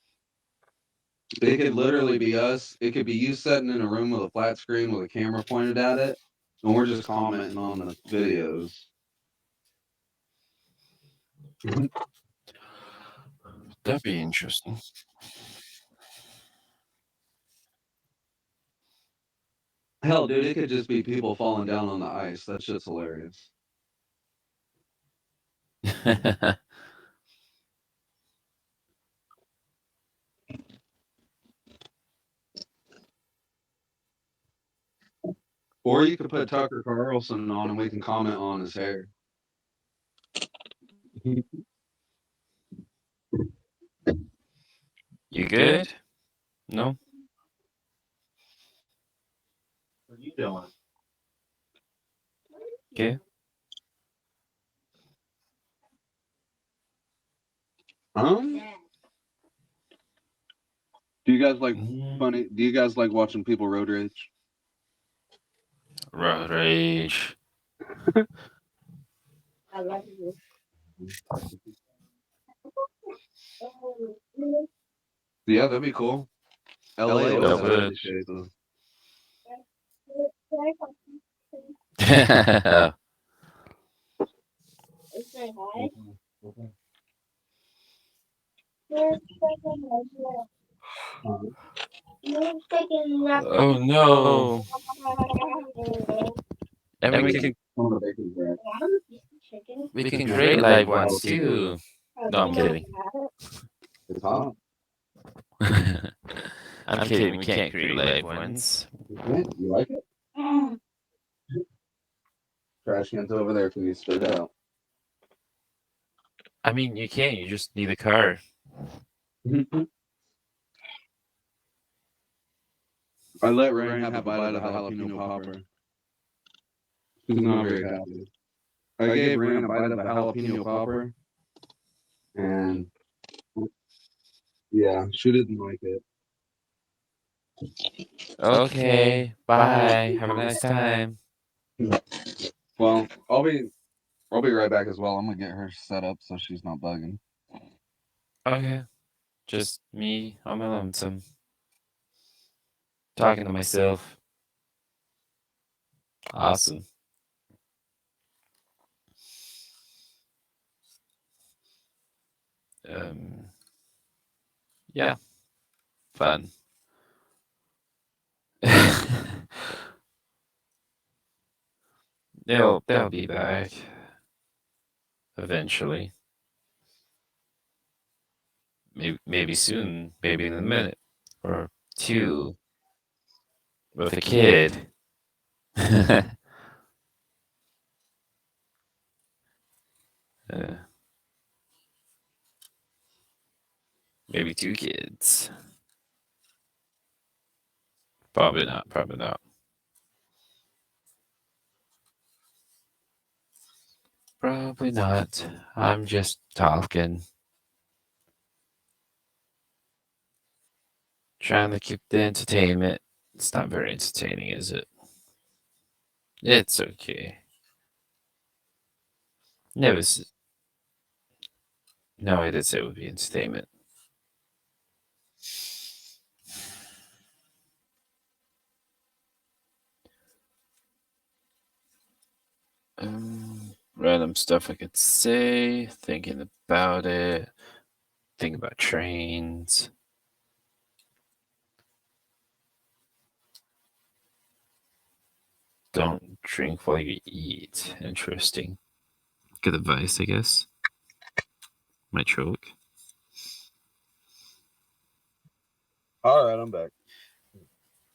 it could literally be us. It could be you sitting in a room with a flat screen with a camera pointed at it, and we're just commenting on the videos. That'd be interesting. Hell, dude, it could just be people falling down on the ice. That shit's hilarious. Or you could put Tucker Carlson on and we can comment on his hair. You good? No? What are you doing? Okay. Do you guys like funny? Do you guys like watching people road rage? Road rage. Yeah, that'd be cool. LA That always has would. this shit, though. Oh no! And we can create live ones too. No, I'm kidding. It's hot. I'm kidding. We can't create live ones. You like it? Trash cans over there can be spit out. I mean, you can. You just need a car. I let Rain have a bite of the jalapeno popper. She's not very happy. I gave Rain a bite of the jalapeno popper, and yeah, she didn't like it. Okay. Bye. Have a nice time. Well, I'll be right back as well. I'm gonna get her set up so she's not bugging. Okay. Just me on my lonesome. Talking to myself. Awesome. Yeah. Fun. They'll be back. Eventually. Maybe soon. Maybe in a minute. Or two. With a kid. Maybe two kids. Probably not. Probably not. Probably not. I'm just talking. Trying to keep the entertainment. It's not very entertaining, is it? It's okay. Never. No, I did say it would be entertainment. Random stuff I could say. Thinking about it. Think about trains. Don't drink while you eat. Interesting. Good advice, I guess. Might choke. All right, I'm back.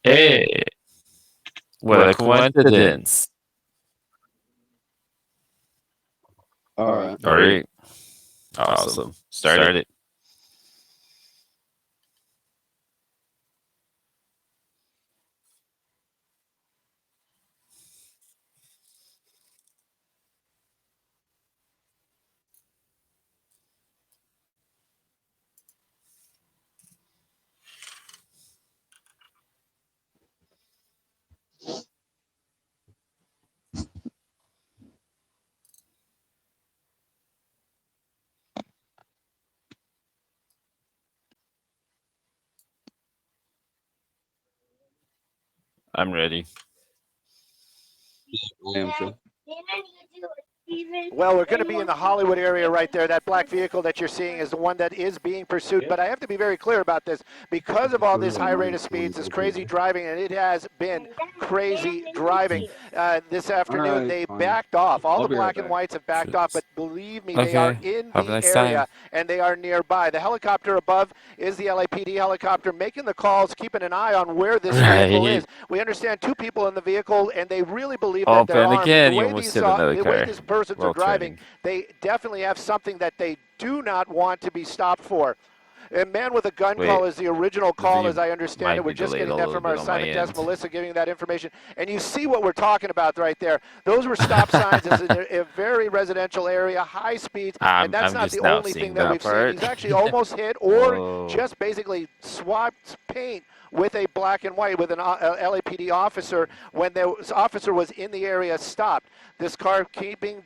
Hey, what a coincidence. All right. All right. Awesome. Start it. I'm ready. I am too. Well, we're going to be in the Hollywood area right there. That black vehicle that you're seeing is the one that is being pursued. But I have to be very clear about this. Because of all this high rate of speeds, this crazy driving, and it has been crazy driving this afternoon, they backed off. All the black and whites have backed off, but believe me, they are in the area, and they are nearby. The helicopter above is the LAPD helicopter making the calls, keeping an eye on where this vehicle is. We understand two people in the vehicle, and they really believe that they're armed. Again, the you way almost these hit another the car. way these persons are driving, turning. they definitely have something that they do not want to be stopped for. A man with a gun call is the original call, as I understand it. We're just getting that from our assignment desk, Melissa, giving that information. And you see what we're talking about right there. Those were stop signs. It's a very residential area, high speeds, and that's not the only thing that we've seen. He's actually almost hit or just basically swapped paint with a black and white, with an LAPD officer. When the officer was in the area, stopped. This car keeping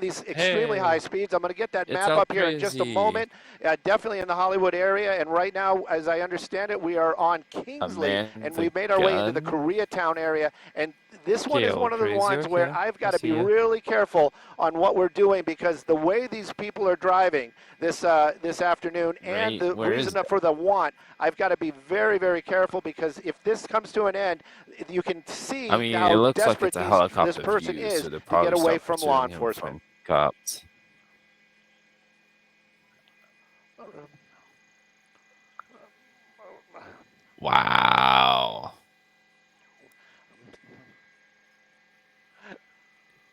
these extremely high speeds. I'm going to get that map up here in just a moment. Definitely in the Hollywood area, and right now, as I understand it, we are on Kingsley, and we've made our way into the Koreatown area. And this one is one of the ones where I've got to be really careful on what we're doing, because the way these people are driving this afternoon, and the reason for the want, I've got to be very, very careful, because if this comes to an end, you can see how desperate this person is to get away from law enforcement. Cops. Wow.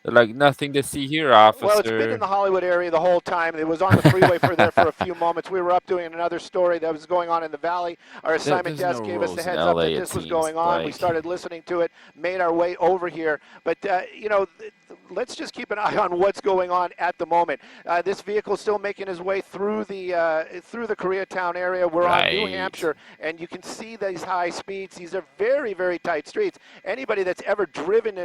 Like nothing to see here, officer. Well, it's been in the Hollywood area the whole time. It was on the freeway for a few moments. We were up doing another story that was going on in the valley. Our assignment desk gave us the heads up that this was going on. We started listening to it, made our way over here. But, let's just keep an eye on what's going on at the moment. This vehicle is still making his way through the Koreatown area. We're on New Hampshire, and you can see these high speeds. These are very, very tight streets. Anybody that's ever driven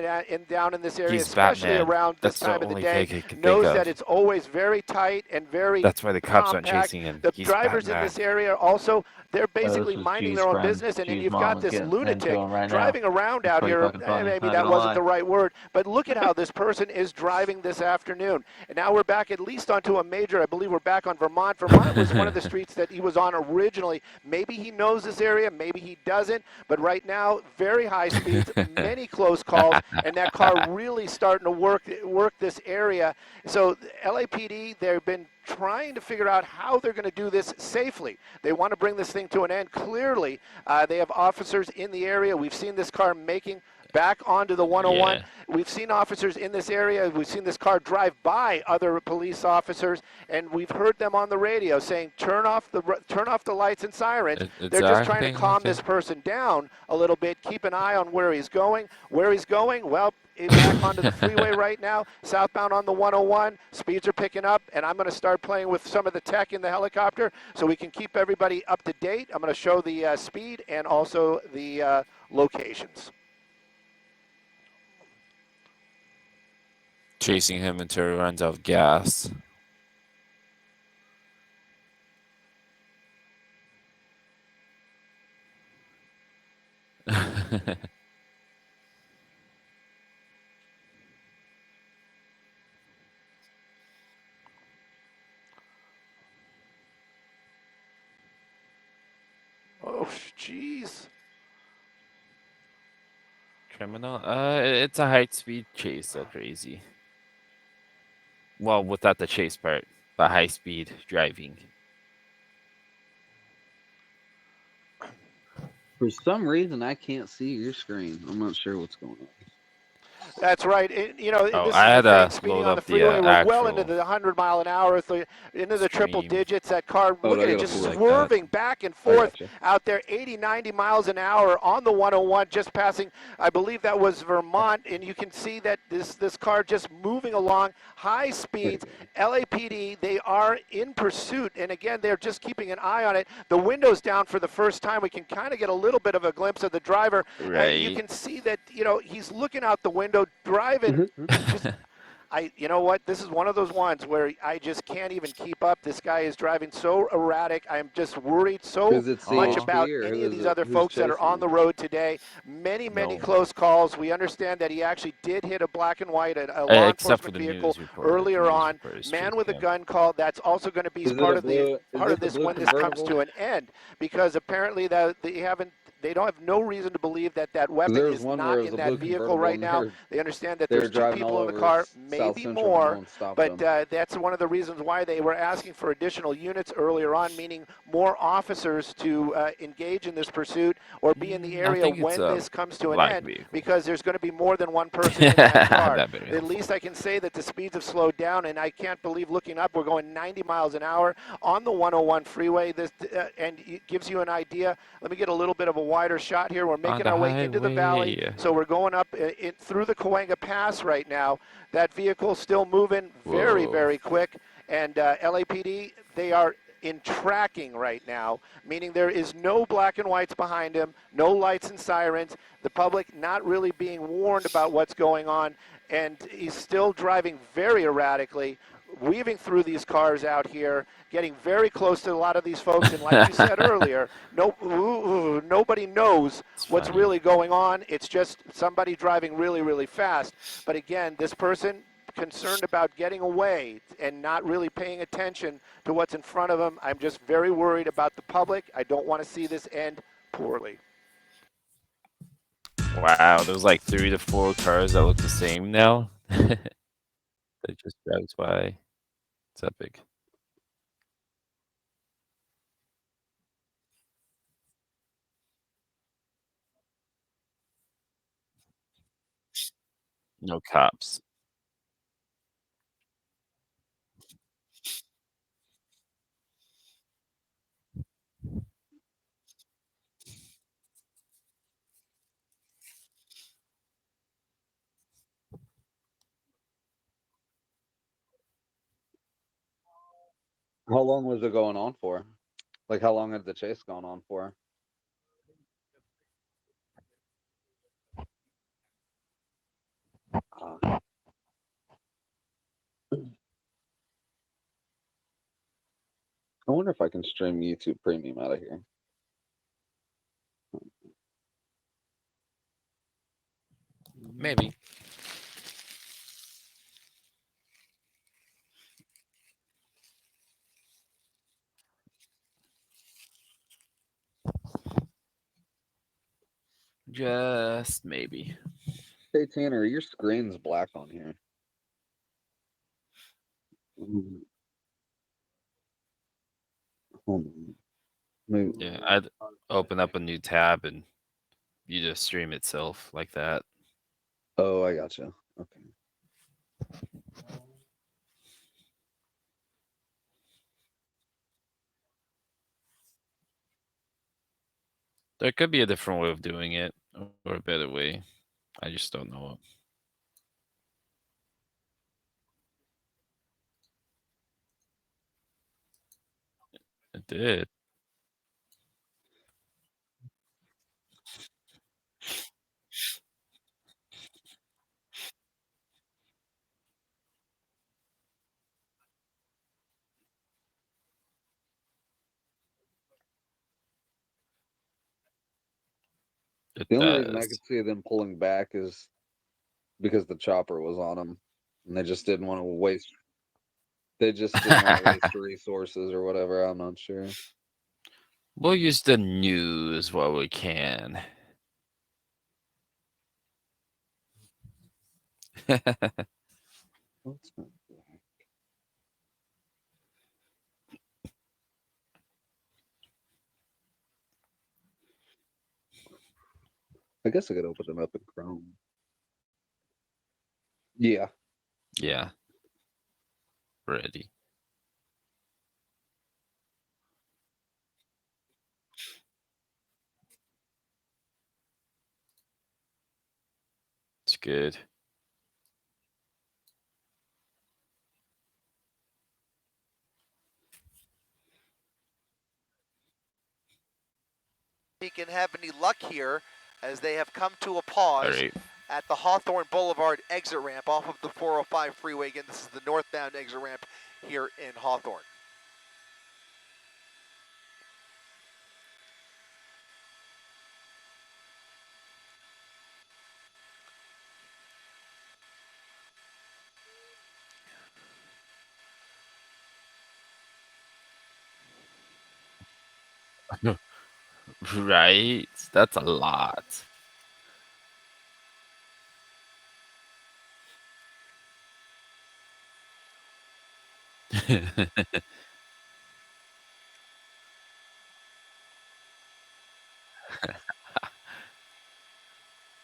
down in this area, especially around this time of the day, knows that it's always very tight and very That's why the cops compact. aren't chasing him. The drivers in this area also, they're basically minding their own business, and then you've got this lunatic driving around out here. Maybe that wasn't the right word, but look at how this person is driving this afternoon. And now we're back at least onto a major. I believe we're back on Vermont. Vermont was one of the streets that he was on originally. Maybe he knows this area, maybe he doesn't, but right now, very high speeds, many close calls, and that car really starting to work this area. So LAPD, they've been trying to figure out how they're going to do this safely. They want to bring this thing to an end. Clearly, they have officers in the area. We've seen this car making back onto the 101. Yeah. We've seen officers in this area. We've seen this car drive by other police officers, and we've heard them on the radio saying, turn off the lights and sirens. They're just trying to calm this person down a little bit, keep an eye on where he's going. Where he's going, well, back onto the freeway right now, southbound on the 101. Speeds are picking up, and I'm going to start playing with some of the tech in the helicopter so we can keep everybody up to date. I'm going to show the speed and also the locations. Chasing him until he runs out of gas. Oh, jeez. Criminal? It's a high-speed chase, so crazy. Well, without the chase part, but high-speed driving. For some reason, I can't see your screen. I'm not sure what's going on. That's right. This is I had to speeding load on up the freeway. We're well actual into the 100 mile an hour, into the triple digits. That car, look at it, just like swerving back and forth out there, 80, 90 miles an hour on the 101, just passing, I believe that was Vermont, and you can see that this car just moving along, high speeds. LAPD, they are in pursuit, and again, they're just keeping an eye on it. The window's down for the first time. We can kind of get a little bit of a glimpse of the driver. Right. You can see that, he's looking out the window, driving. You know what? This is one of those ones where I just can't even keep up. This guy is driving so erratic. I'm just worried so much about any of these other folks that are on the road today. Many close calls. We understand that he actually did hit a black and white, a law enforcement vehicle earlier on. Man with a gun call. That's also going to be part of this when this comes to an end, because apparently they don't have no reason to believe that weapon is not in that vehicle right now. They understand that there's 2 people in the car, maybe more, but that's one of the reasons why they were asking for additional units earlier on, meaning more officers to engage in this pursuit or be in the area when this comes to an end, because there's going to be more than one person in that car. At least I can say that the speeds have slowed down, and I can't believe, looking up, we're going 90 miles an hour on the 101 freeway. This and it gives you an idea. Let me get a little bit of a wider shot here. We're making our way into the valley, so we're going up through the Cahuenga Pass right now. That vehicle still moving very, very quick, and LAPD, they are in tracking right now, meaning there is no black and whites behind him, no lights and sirens, the public not really being warned about what's going on, and he's still driving very erratically, weaving through these cars out here, getting very close to a lot of these folks, and like you said earlier, nobody knows what's really going on. It's just somebody driving really, really fast. But again, this person concerned about getting away and not really paying attention to what's in front of them. I'm just very worried about the public. I don't want to see this end poorly. Wow, there's like 3 to 4 cars that look the same now. That just drives by. It's epic. No cops. How long was it going on for? Like, how long had the chase gone on for? I wonder if I can stream YouTube Premium out of here. Maybe. Just maybe. Hey Tanner, your screen's black on here. Hold on. Maybe. Yeah, I'd open up a new tab and you just stream itself like that. Oh, I gotcha. Okay. There could be a different way of doing it, or a better way. I just don't know it. It did. It The only reason I does. could see them pulling back is because the chopper was on them, and they just didn't want to waste. They just didn't want to waste resources or whatever. I'm not sure. We'll use the news while we can. What's not black? I guess I could open them up in Chrome. Yeah. Yeah. Ready. It's good. He can have any luck here as they have come to a pause All right. at the Hawthorne Boulevard exit ramp off of the 405 freeway. Again, this is the northbound exit ramp here in Hawthorne. Right? That's a lot.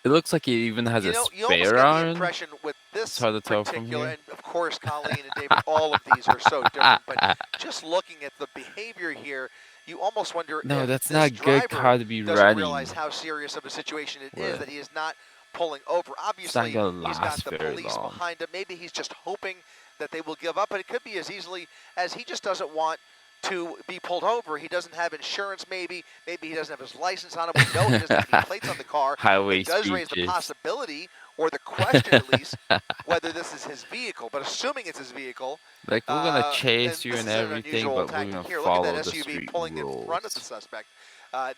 It looks like he even has a You almost spare get the on. impression with this It's hard to tell from particular, here. and of course, Colleen and David, all of these are so different, but just looking at the behavior here, you almost wonder No, if that's this not good driver car to be doesn't running. realize how serious of a situation it is With. that he is not pulling over. Obviously, gonna he's got last the very police long. behind him. Maybe he's just hoping that they will give up, but it could be as easily as he just doesn't want to be pulled over. He doesn't have insurance, maybe he doesn't have his license on him. We know he doesn't have any plates on the car. Highway It does raise the speeches. possibility, or the question at least, whether this is his vehicle. But assuming it's his vehicle, Like, we're gonna chase and you this and is an everything, unusual but we're tactic gonna here. Look at follow that the SUV street pulling in front of the rules. suspect.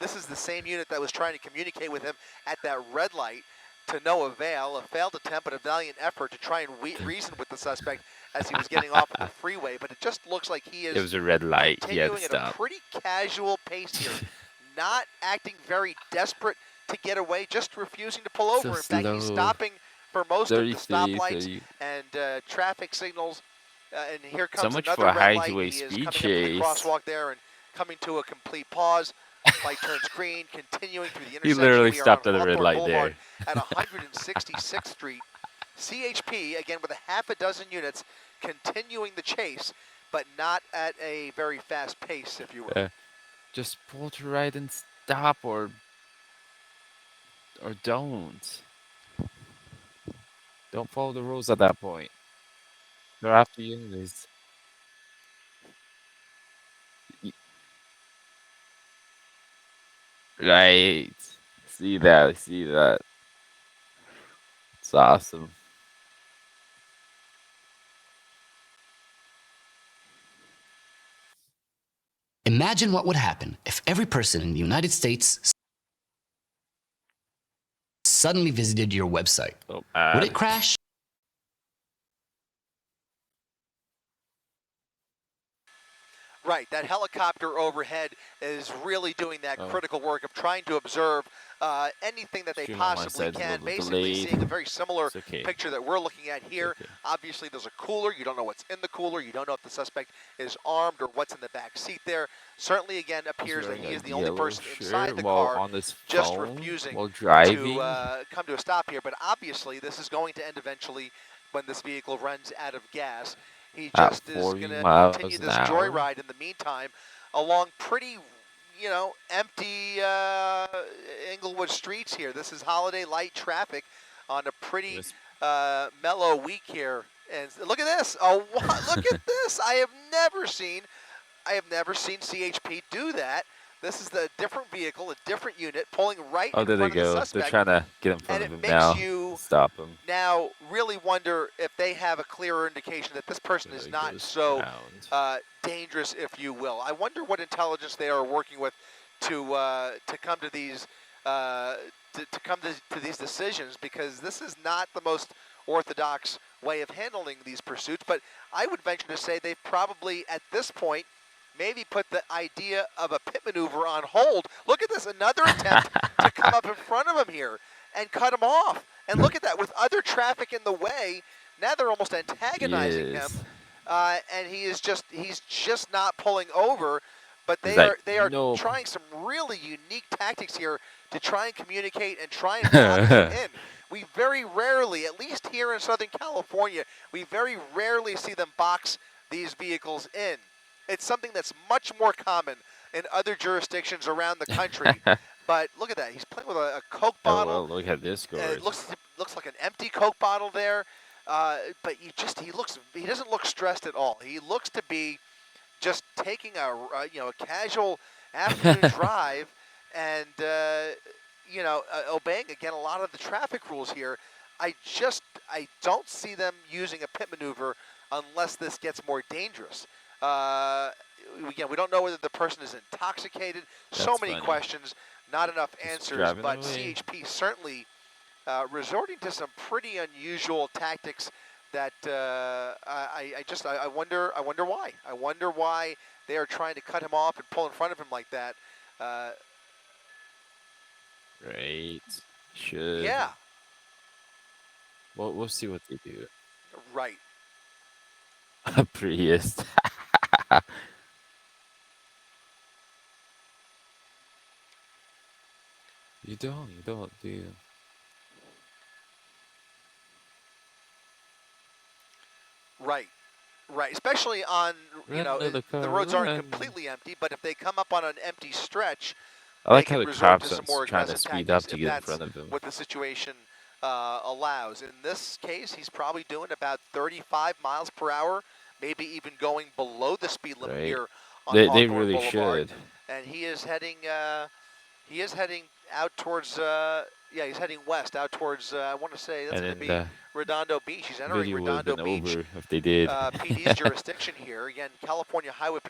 This is the same unit that was trying to communicate with him at that red light, to no avail. A failed attempt, but a valiant effort to try and reason with the suspect as he was getting off of the freeway. But it just looks like he It is was a red light. He had to continuing at a stop. pretty casual pace here, not acting very desperate to get away, just refusing to pull over. So In fact, he's slow. stopping for most of the 33, stoplights 30. and traffic signals. And here So comes much another for a red light. highway He is speed coming up to the chase. crosswalk there and coming to a complete pause. Light turns green, continuing through the He intersection. literally We are stopped on at a red Hawthorne light Boulevard there. at 166th Street. CHP, again, with a half a dozen units, continuing the chase, but not at a very fast pace, if you will. Just pull to right and stop, or don't. Don't follow the rules at that point. They're after you anyways. Right. See that, I see that. It's awesome. Imagine what would happen if every person in the United States suddenly visited your website. Oh, Would it crash? Right, that helicopter overhead is really doing that critical work of trying to observe anything that they Stream on my possibly side's a can. little Basically delayed. seeing a very similar It's okay. picture that we're looking at here. okay. Obviously, there's a cooler. You don't know what's in the cooler. You don't know if the suspect is armed or what's in the back seat there. Certainly, again, appears that he is the only person inside the car on this just phone, refusing while driving. to come to a stop here. But obviously, this is going to end eventually when this vehicle runs out of gas. He At just is 40 going to miles continue an this hour. joyride in the meantime along pretty, empty Inglewood streets here. This is holiday light traffic on a pretty Yes. mellow week here. And look at this. Oh, look at this. I have never seen CHP do that. This is the different vehicle, a different unit, pulling right Oh, in there they front of the go. They're suspect. trying to get in front And of it him makes now. you Stop him. now really wonder if they have a clearer indication that this person There is he not goes so around. dangerous, if you will. I wonder what intelligence they are working with to come to these to come to these decisions, because this is not the most orthodox way of handling these pursuits. But I would venture to say they've probably at this point maybe put the idea of a pit maneuver on hold. Look at this, another attempt to come up in front of him here and cut him off. And look at that, with other traffic in the way, now they're almost antagonizing him. Yes. And he's just not pulling over. But He's they are "Nope." trying some really unique tactics here to try and communicate and try and box him in. We very rarely, at least here in Southern California, we very rarely see them box these vehicles in. It's something that's much more common in other jurisdictions around the country. But look at that. He's playing with a Coke Oh, bottle. well, look at this And gorge. it looks like an empty Coke bottle there. But he doesn't look stressed at all. He looks to be just taking a casual afternoon drive and obeying again a lot of the traffic rules here. I don't see them using a pit maneuver unless this gets more dangerous. Again, we don't know whether the person is intoxicated. So That's many funny. questions, not enough Just answers. driving But away. CHP certainly resorting to some pretty unusual tactics that I wonder why. I wonder why they are trying to cut him off and pull in front of him like that. Right. Should. Yeah, Well, we'll see what they do. right. Prius. You don't, do you? Right, right. Especially on, Run, little the car, roads aren't run. completely empty, but if they come up on an empty stretch, I like they how can the resort cops to some are more trying to aggressive speed up tactics to if get in that's front of him. what the situation allows. In this case, he's probably doing about 35 miles per hour, maybe even going below the speed limit Right. here on They Hawthorne really Boulevard. should. And he is heading out towards yeah, he's heading west out towards I want to say that's And going to then be Redondo Beach. He's the entering video would have Redondo been Beach, over if they did. PD's jurisdiction here. Again, California Highway.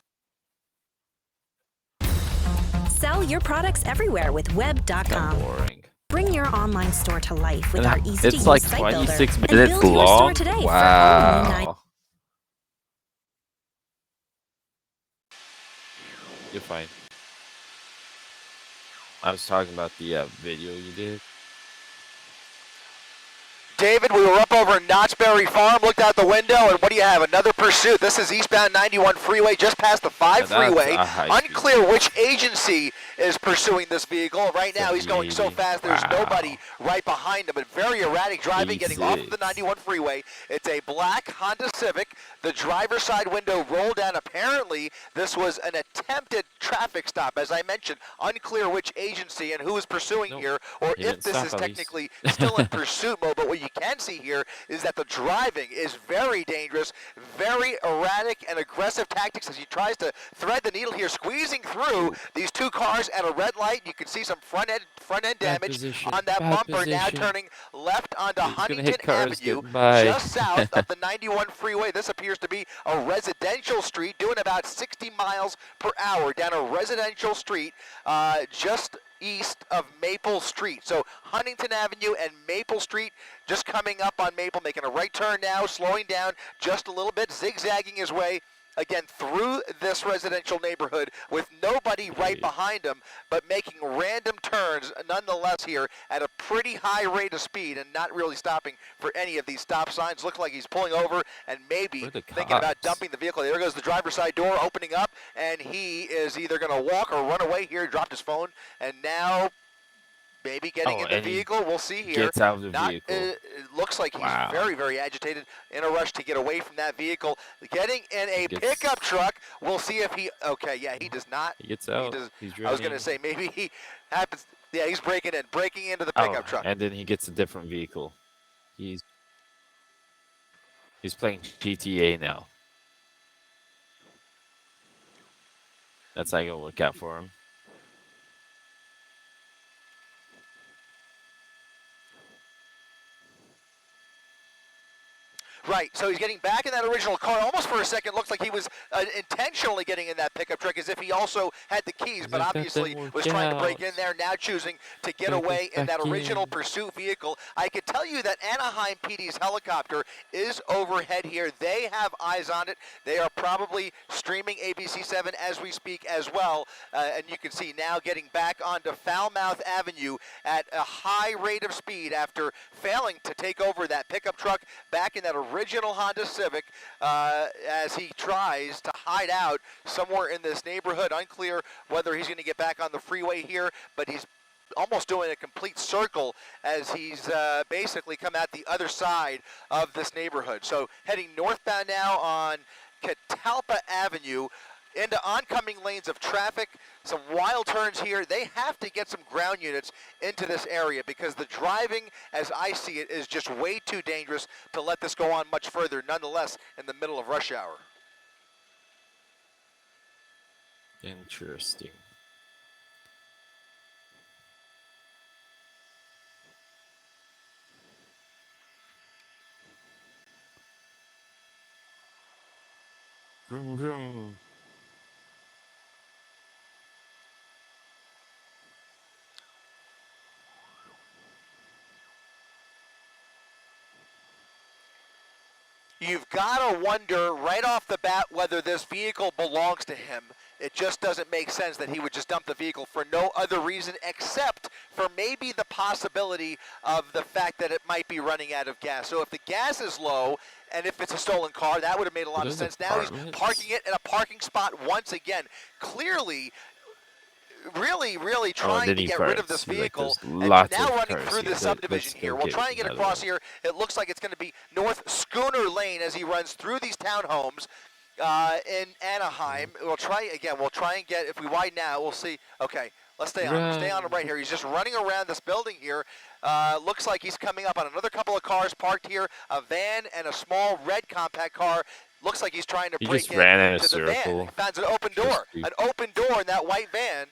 Sell your products everywhere with Kind web.com. of boring. Bring your online store to life with And our easy-to-use it's like site builder. 26 And minutes build your store long. today for only Wow. You're fine. I was talking about the video you did. David, we were up over Knott's Farm, looked out the window, and what do you have? Another pursuit. This is eastbound 91 freeway, just past the 5 Now that's freeway. a high speed. Unclear which agency is pursuing this vehicle. Right now, he's going so 70. fast, there's Wow. nobody right behind him, but very erratic driving, getting off of the 91 freeway. It's a black Honda Civic. The driver's side window rolled down. Apparently, this was an attempted traffic stop. As I mentioned, unclear which agency and who is pursuing Nope. here, or He if didn't this stop is at least. technically still in pursuit mode. But what you can see here is that the driving is very dangerous, very erratic and aggressive tactics as he tries to thread the needle here, squeezing through these two cars at a red light. You can see some front end Bad damage position, on that bad bumper. Now position. turning left onto He's gonna Huntington hit cars Avenue, getting by. just south of the 91 freeway. This appears to be a residential street, doing about 60 miles per hour down a residential street just east of Maple Street. So Huntington Avenue and Maple Street just coming up on Maple, making a right turn now, slowing down just a little bit, zigzagging his way again through this residential neighborhood with nobody right behind him, but making random turns nonetheless here at a pretty high rate of speed and not really stopping for any of these stop signs. Looks like he's pulling over and maybe Where are the thinking about cops? dumping the vehicle. There goes the driver's side door opening up, and he is either going to walk or run away here. He dropped his phone, and now maybe getting in the and he vehicle. We'll see here. Gets out of the Not, vehicle. it looks like he's Wow. very, very agitated, in a rush to get away from that vehicle. Getting in a Gets- pickup truck. We'll see if he. Okay, yeah, he does not. He gets out. does- He's I was going to driving. say maybe he happens. Yeah, he's breaking into the Oh, pickup truck. and then he gets a different vehicle. He's playing GTA now. That's not gonna work out for him. Right, so he's getting back in that original car. Almost for a second, looks like he was intentionally getting in that pickup truck as if he also had the keys, but That obviously didn't was work trying to break out. in there, now choosing to get Break us away in that back original in. pursuit vehicle. I could tell you that Anaheim PD's helicopter is overhead here. They have eyes on it. They are probably streaming ABC7 as we speak as well, and you can see now getting back onto Falmouth Avenue at a high rate of speed after failing to take over that pickup truck back in that original Honda Civic as he tries to hide out somewhere in this neighborhood. Unclear whether he's going to get back on the freeway here, but he's almost doing a complete circle as he's basically come out the other side of this neighborhood. So heading northbound now on Catalpa Avenue into oncoming lanes of traffic, some wild turns here. They have to get some ground units into this area because the driving, as I see it, is just way too dangerous to let this go on much further, nonetheless, in the middle of rush hour. Interesting. Vroom, vroom. You've got to wonder right off the bat whether this vehicle belongs to him. It just doesn't make sense that he would just dump the vehicle for no other reason except for maybe the possibility of the fact that it might be running out of gas. So if the gas is low, and if it's a stolen car, that would have made a lot of Those sense. Now he's apartments? parking it in a parking spot once again. Clearly, really trying then to he get rid of farts. this He, like, vehicle, there's and lots now of running cars through here. this Let's subdivision go here. We'll get try and get another across one. here. It looks like it's going to be North Schooner Lane as he runs through these townhomes in Anaheim. We'll try and get, if we widen out, we'll see. Okay, let's stay on him right here. He's just running around this building here. Looks like he's coming up on another couple of cars parked here, a van and a small red compact car. Looks like he's trying to He break just ran in a into the van. circle. He finds an open Just door. to- An open door in that white van.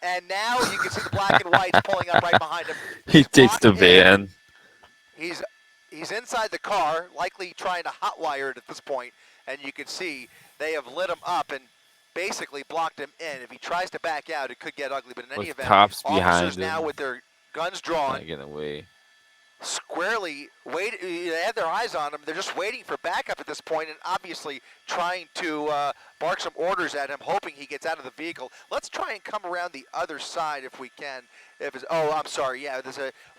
And now you can see the black and whites pulling up right behind him. He He's takes the blocked in. van. He's inside the car, likely trying to hotwire it at this point, and you can see they have lit him up and basically blocked him in. If he tries to back out, it could get ugly. But in any With event, cops officers behind now him. with their guns drawn, Not getting away. squarely they have their eyes on him. They're just waiting for backup at this point, and obviously trying to bark some orders at him, hoping he gets out of the vehicle. Let's try and come around the other side if we can. Oh, I'm sorry. Yeah,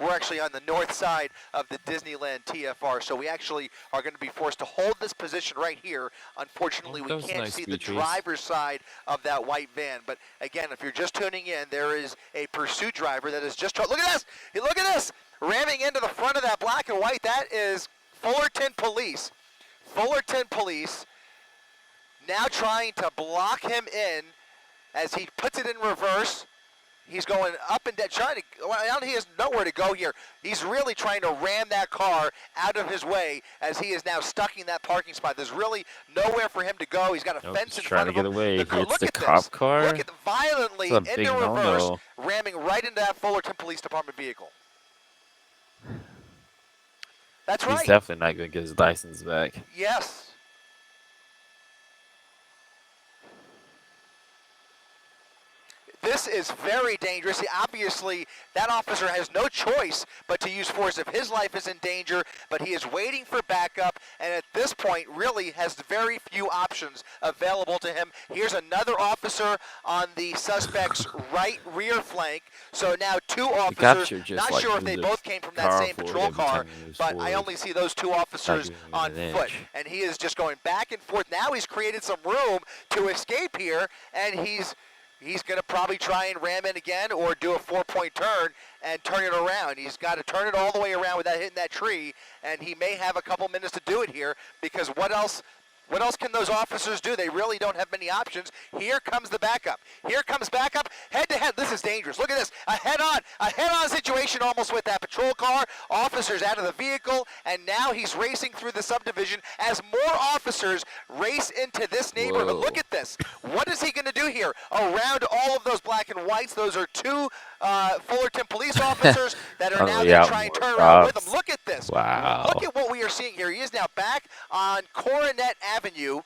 we're actually on the north side of the Disneyland TFR, so we actually are going to be forced to hold this position right here. Unfortunately, we That was can't nice, see the Beatrice. driver's side of that white van. But again, if you're just tuning in, there is a pursuit driver that is just look at this! Look at this! Ramming into the front of that black and white. That is Fullerton Police. Fullerton Police now trying to block him in as he puts it in reverse. He's going up and down, he has nowhere to go here. He's really trying to ram that car out of his way as he is now stuck in that parking spot. There's really nowhere for him to go. He's got a fence He's in trying front to of get him. away. He hits Look the at cop this. car. Look at violently That's a big into reverse, no-no. ramming right into that Fullerton Police Department vehicle. That's He's right. definitely not going to get his license back. Yes. This is very dangerous. Obviously, that officer has no choice but to use force if his life is in danger, but he is waiting for backup, and at this point really has very few options available to him. Here's another officer on the suspect's right rear flank. So now two officers, cops are just, not like, sure if they move both came from that car same forward patrol every car, time he moves but I forward. only see those two officers giving him on an foot. inch. And he is just going back and forth. Now he's created some room to escape here, and he's going to probably try and ram in again or do a four-point turn and turn it around. He's got to turn it all the way around without hitting that tree, and he may have a couple minutes to do it here because what else can those officers do? They really don't have many options. Here comes the backup. Here comes backup, head-to-head. This is dangerous. Look at this. A head-on situation almost with that patrol car. Officers out of the vehicle, and now he's racing through the subdivision as more officers race into this neighborhood. Whoa. Look at this. What is he going to do here? Around all of those black and whites, those are two Fullerton police officers that are Oh, now going yeah, to try and more turn around with cops. him. Look at this. Wow. Look at what we are seeing here. He is now back on Coronet Avenue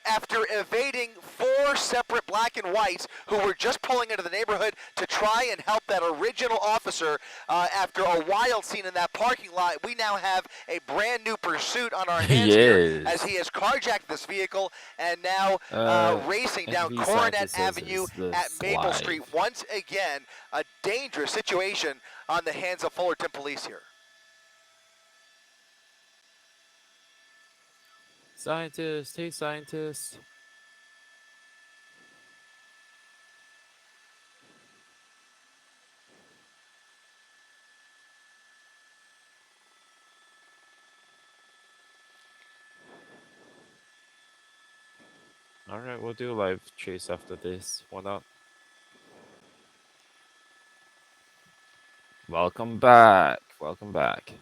after evading four separate black and whites who were just pulling into the neighborhood to try and help that original officer after a wild scene in that parking lot. We now have a brand new pursuit on our hands here Yes. as he has carjacked this vehicle and now racing down NV Coronet Scientist says Avenue it's the at Maple slide. Street. Once again, a dangerous situation on the hands of Fullerton Police here. Scientist, hey scientist. Alright, we'll do a live chase after this. Why not? Welcome back. Welcome back.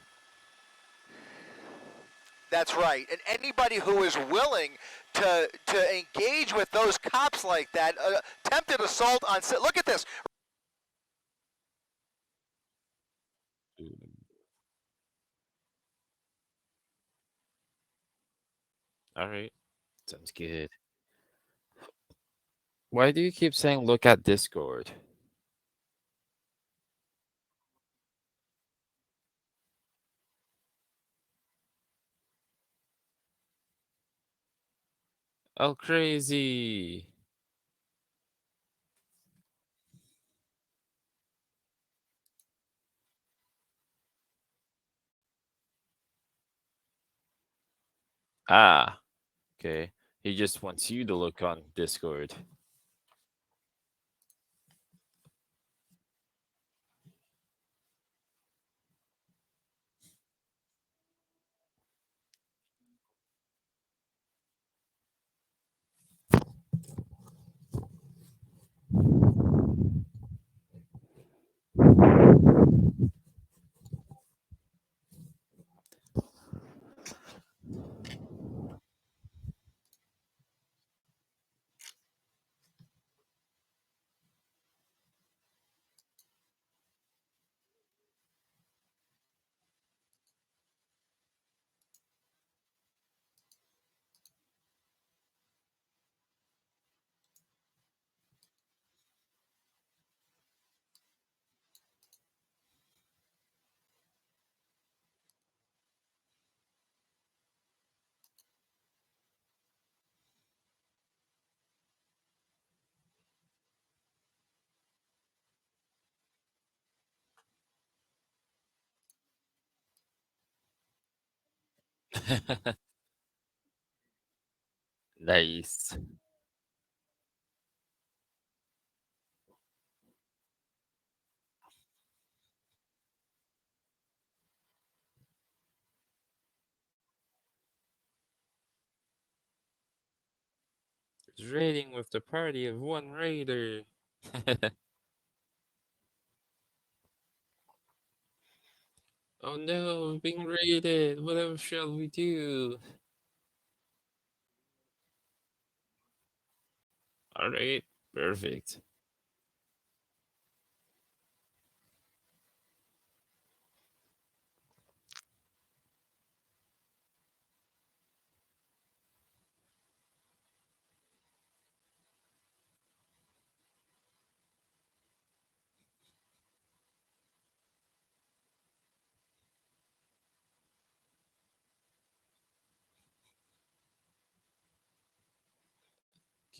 That's right. And anybody who is willing to engage with those cops like that, attempted assault on... Look at this. Alright. Sounds good. Why do you keep saying look at Discord? Oh, crazy. Ah, okay. He just wants you to look on Discord. Nice. It's raiding with the party of one raider. Oh no, being raided. Whatever shall we do? All right, perfect.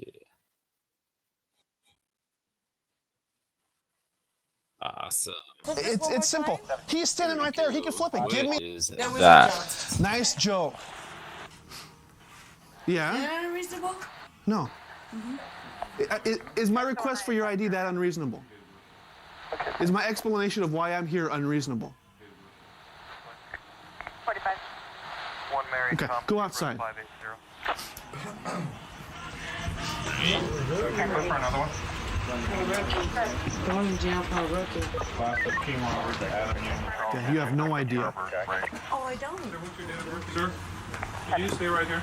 Okay. Awesome. It's simple. He's standing right there. He can flip it. What Give me. is that? Nice joke. Yeah? Is that unreasonable? No. Is my request for your ID that unreasonable? Is my explanation of why I'm here unreasonable? 45. One Mary. Okay, go outside. 580. Okay, go for another one. Going in jail for a rookie. Yeah, you have no idea. Oh, I don't. Sir, can you stay right here?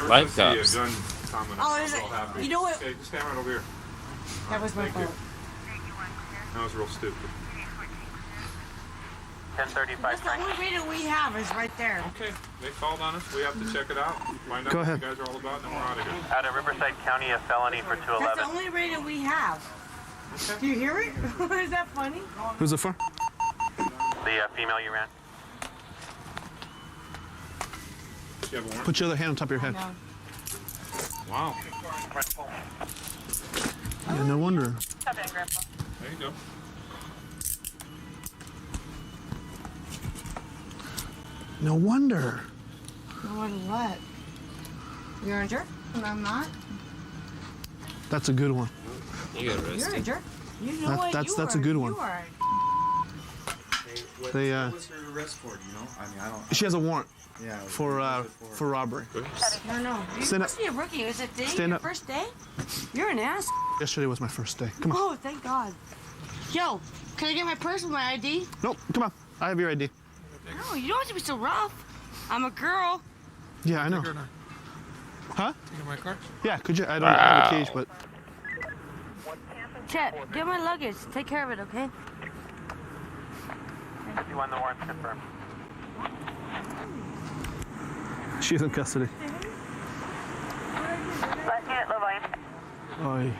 Life cops. Oh, is it? You know what? Okay, just stand right over here. That was my Thank you. fault. That was real stupid. 1035 That's the only rating we have is right there. Okay, they called on us. We have to check it out. Find out Go what ahead. you guys are all about, and then we're out of here. Out of Riverside County, a felony for That's 211. the only rating we have. Do you hear it? Is that funny? Who's it for? The female you ran. You have a warrant? Put your other hand on top of your head. No. Wow. Yeah, no wonder. There There you go. No wonder. No one what? You're a jerk? And I'm not? That's a good one. You got You're a arrested. jerk. You know That- what? that's- You that's a are. good one. You are. They What was her arrest for? Do you know? I mean, I don't. She has a warrant Yeah. for robbery. No. You're Stand supposed up. to be a rookie. Is it day? Stand Your up. first day? You're an ass. Yesterday was my first day. Come on. Oh, thank God. Yo, can I get my purse with my ID? Nope. Come on. I have your ID. No, you don't have to be so rough. I'm a girl. Yeah, I know. Huh? You my car? Yeah. Could you? I don't have a cage, but Chet, get my luggage. Take care of it, okay? 51, the warrant's confirmed. she's in custody. Last unit, low volume. Oh.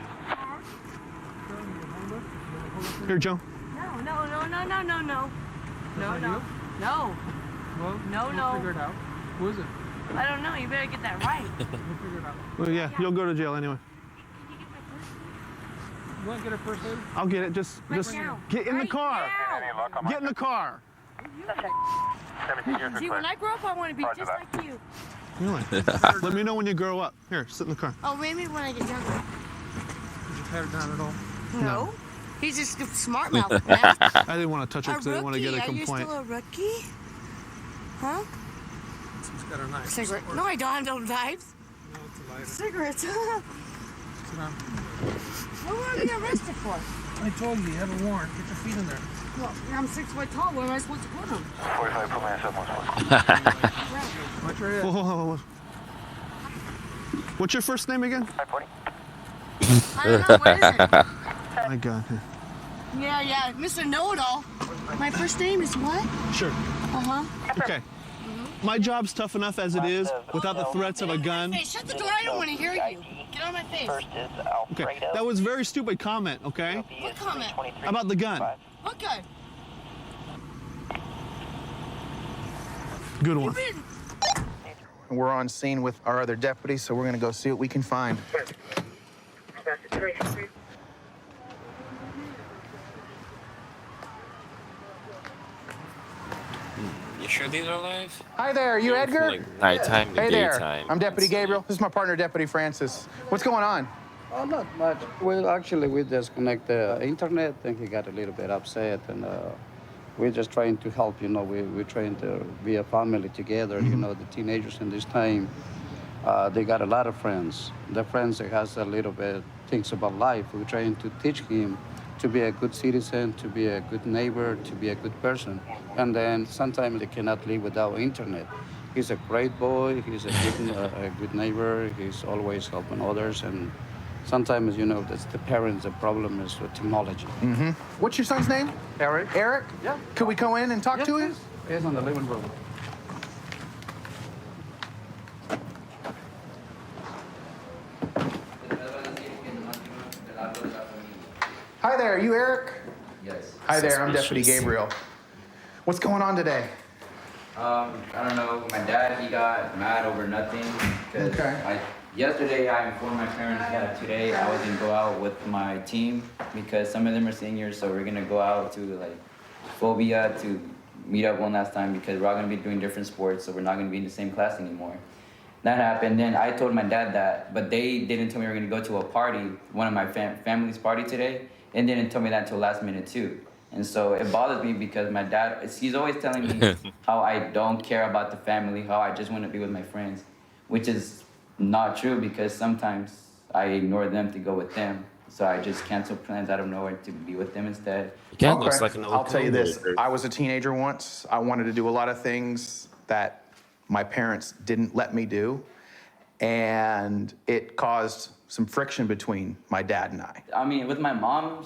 Here, Joe. No. No. Well, No. figure it out. Who is it? I don't know. You better get that right. We'll figure it out. Well, yeah, you'll go to jail anyway. You want to get her first aid? I'll get it. Just now. get in the Right car. now. Get in the car. 17 years See, when I grow up, I want to be just like you. Really? Let me know when you grow up. Here, sit in the car. Oh, maybe when I get younger. Did you pat her down at all? No. He's just a smart mouth, man. I didn't want to touch her A because I didn't want to rookie? get a Are you complaint. still a rookie? Huh? She's got her knife. Cigarette. No, I don't have no knives. No, it's a lighter. Cigarettes. Sit down. What would I be arrested for? I told you, you have a warrant. Get your feet in there. Well, I'm 6 foot tall. Where am I supposed to put them? 45, put my ass up once. Watch your head. Whoa. What's your first name again? 540. I don't know. What is it? My God. Yeah. Mr. Know-It-All. My first name is what? Sure. Uh-huh. Okay. My job's tough enough as it is without the threats of a gun. Hey, shut the door. I don't want to hear you. Get on my face. First is Okay. Alfredo. That was a very stupid comment, okay? What comment? About the gun. What good? Good one. We're on scene with our other deputies, so we're gonna go see what we can find. You sure these are live? Hi there, you Going from, Edgar? like nighttime to Hey there, daytime. I'm Deputy Gabriel. This is my partner, Deputy Francis. What's going on? Oh, not much. Well, actually, we disconnect the internet, and he got a little bit upset, and we're just trying to help. You know, we're trying to be a family together. You know, the teenagers in this time, they got a lot of friends. The friends that has a little bit things about life. We're trying to teach him to be a good citizen, to be a good neighbor, to be a good person. And then sometimes they cannot live without internet. He's a great boy. He's a good neighbor. He's always helping others. And sometimes, you know, that's the parents. The problem is with technology. What's your son's name? Eric? Eric? Yeah. Could we go in and talk to him? He's in the living room. Hi there, you Eric? Yes. Hi there, I'm Deputy Suspicious. Gabriel. What's going on today? I don't know. My dad, he got mad over nothing. 'Cause Okay. Yesterday, I informed my parents that today I was gonna go out with my team because some of them are seniors, so we're gonna go out to like Phobia to meet up one last time because we're all gonna be doing different sports, so we're not gonna be in the same class anymore. That happened. Then I told my dad that, but they didn't tell me we were gonna go to a party, one of my family's party today, and didn't tell me that until last minute too. And so it bothers me because my dad, he's always telling me how I don't care about the family, how I just want to be with my friends, which is not true because sometimes I ignore them to go with them. So I just cancel plans out of nowhere to be with them instead. Again, looks like an old I'll tell you this. homemaker. I was a teenager once. I wanted to do a lot of things that my parents didn't let me do. And it caused some friction between my dad and I. I mean, with my mom,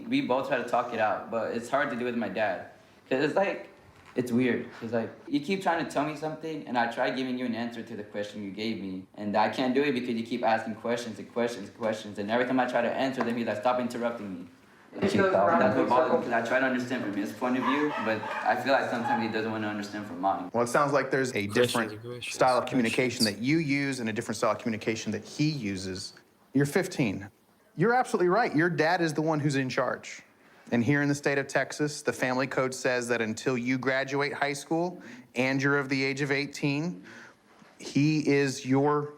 we both try to talk it out, but it's hard to do with my dad. Cause it's like, it's weird. It's like, you keep trying to tell me something, and I try giving you an answer to the question you gave me, and I can't do it because you keep asking questions and questions and questions, and every time I try to answer them, he's like, stop interrupting me. That's what bothers me, because I try to understand from his point of view, but I feel like sometimes he doesn't want to understand from mine. Well, it sounds like there's a different Questions. style of communication that you use and a different style of communication that he uses. You're 15. You're absolutely right. Your dad is the one who's in charge. And here in the state of Texas, the family code says that until you graduate high school and you're of the age of 18, he is your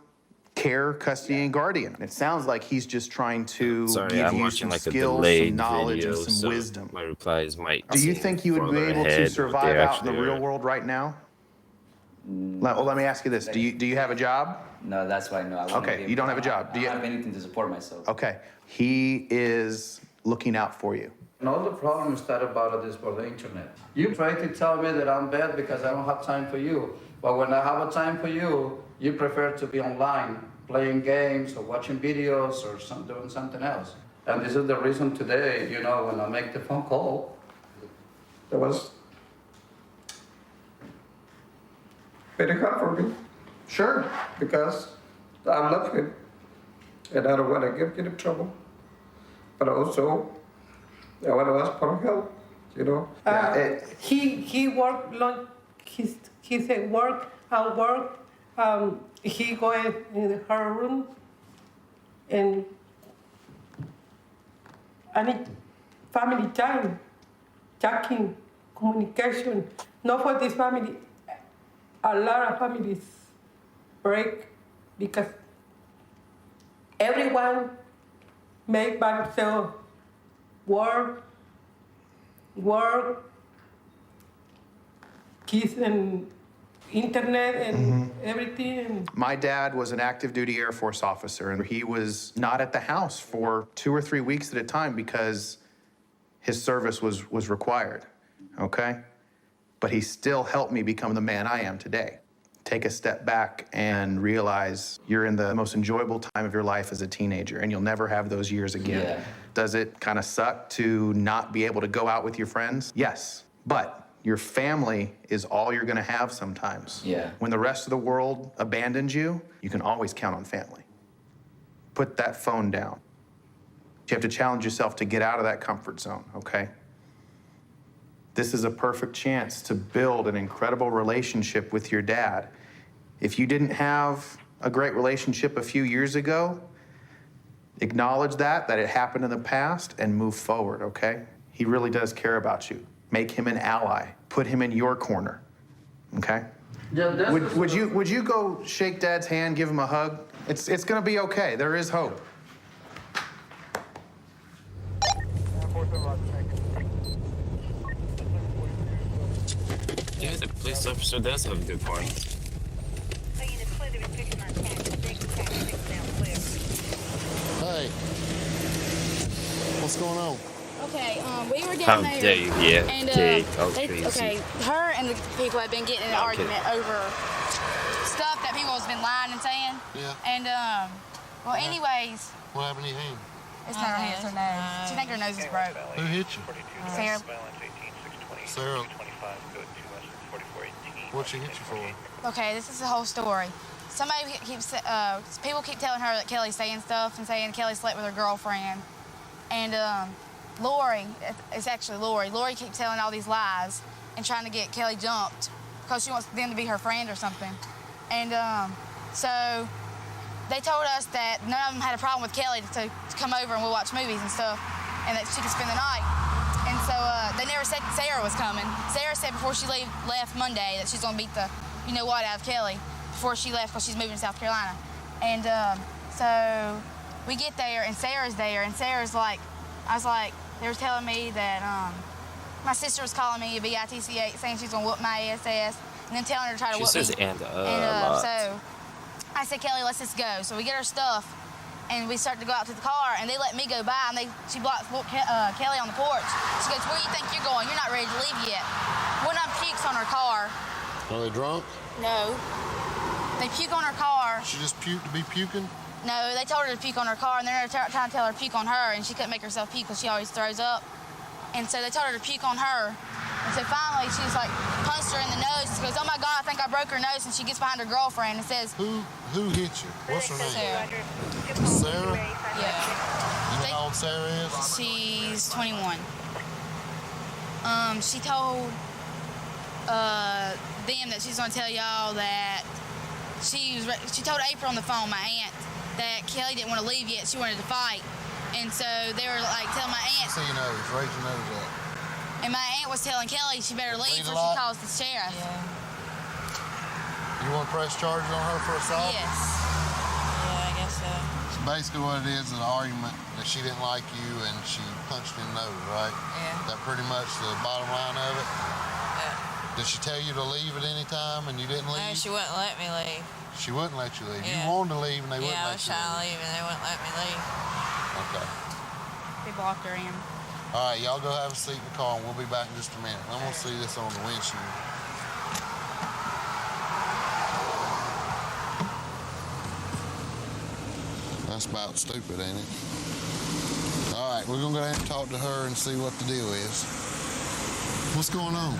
care, custody, and guardian. It sounds like he's just trying to Sorry, give I'm you watching some like a skills, delayed some knowledge, video, and some so wisdom. my replies might. Do you seem think you would be farther able ahead to of what survive they out in the actually real are. world right now? Well, let me ask you this. Do you have a job? No, that's why I know. I wanna Okay, be- you don't have a job. Do I you? don't have anything to support myself. Okay, he is looking out for you. And all the problems start about this for the internet. You try to tell me that I'm bad because I don't have time for you. But when I have a time for you, you prefer to be online, playing games or watching videos or doing something else. And this is the reason today, you know, when I make the phone call, it was very hard for me. Sure. Because I love him. And I don't want to give him trouble. But also, I want to ask for help, you know. He work long. He said work and work. He go in her room, and I need family time, talking, communication. Not for this family. A lot of families break because everyone make by themselves work, kids and internet and everything. My dad was an active duty Air Force officer, and he was not at the house for 2 or 3 weeks at a time because his service was required, okay? But he still helped me become the man I am today. Take a step back and realize you're in the most enjoyable time of your life as a teenager, and you'll never have those years again. Yeah. Does it kind of suck to not be able to go out with your friends? Yes, but your family is all you're gonna have sometimes. Yeah. When the rest of the world abandons you, you can always count on family. Put that phone down. You have to challenge yourself to get out of that comfort zone, okay? This is a perfect chance to build an incredible relationship with your dad. If you didn't have a great relationship a few years ago, acknowledge that it happened in the past, and move forward, okay? He really does care about you. Make him an ally. Put him in your corner. Okay? Would you go shake Dad's hand, give him a hug? It's gonna be okay. There is hope. Yeah, the police officer does have a good point. Hey, what's going on? Okay, we were How down there. dare you be a and, gay? Oh, crazy. okay, her and the people have been getting in an No, I'm kidding. argument over stuff that people have been lying and saying. Yeah. And, well, anyways, What happened to your hand? it's not her hand, it's her nose. She think her nose is broke. Who hit you? Sarah. Sarah. What'd she hit you for? Okay, this is the whole story. Somebody keeps, people keep telling her that Kelly's saying stuff and saying Kelly slept with her girlfriend. And, Lori, it's actually Lori. Lori keeps telling all these lies and trying to get Kelly jumped because she wants them to be her friend or something. And, so they told us that none of them had a problem with Kelly to come over and we'll watch movies and stuff and that she could spend the night. And so, they never said Sarah was coming. Sarah said before she left Monday that she's gonna beat the you-know-what out of Kelly before she left because she's moving to South Carolina. And so we get there and Sarah's there and Sarah's like, I was like, they were telling me that my sister was calling me a bitch saying she's gonna whoop my ass and then telling her to try to She whoop says me. and a lot. So I said, Kelly, let's just go. So we get our stuff and we start to go out to the car and they let me go by and she blocked Kelly on the porch. She goes, where do you think you're going? You're not ready to leave yet. One of them pukes on her car. Are they drunk? No. They puke on her car. She just puked to be puking? No, they told her to puke on her car, and they're trying to tell her to puke on her, and she couldn't make herself puke because she always throws up. And so they told her to puke on her. And so finally, she was like, punched her in the nose. She goes, oh my God, I think I broke her nose. And she gets behind her girlfriend and says, Who hit you? What's her name? Sarah. Sarah? Yeah. You know how old Sarah is? She's 21. She told them that she's gonna tell y'all that she told April on the phone, my aunt, that Kelly didn't want to leave yet. She wanted to fight. And so they were like telling my aunt. See your nose. Raise your nose up. And my aunt was telling Kelly she better leave Bleed a before she lot? calls the sheriff. You want to press charges on her for assault? Yes. Yeah, I guess so. So basically what it is an argument that she didn't like you and she punched you in the nose, right? Yeah. That pretty much the bottom line of it? Yeah. Did she tell you to leave at any time and you didn't leave? No, she wouldn't let me leave. She wouldn't let you leave. Yeah. You wanted to leave and they wouldn't Yeah, I let was you trying to leave. leave and they wouldn't let me leave. Okay. They blocked her in. All right, y'all go have a seat in the car and we'll be back in just a minute. I'm gonna see this on the windshield. That's about stupid, ain't it? All right, we're gonna go ahead and talk to her and see what the deal is. What's going on?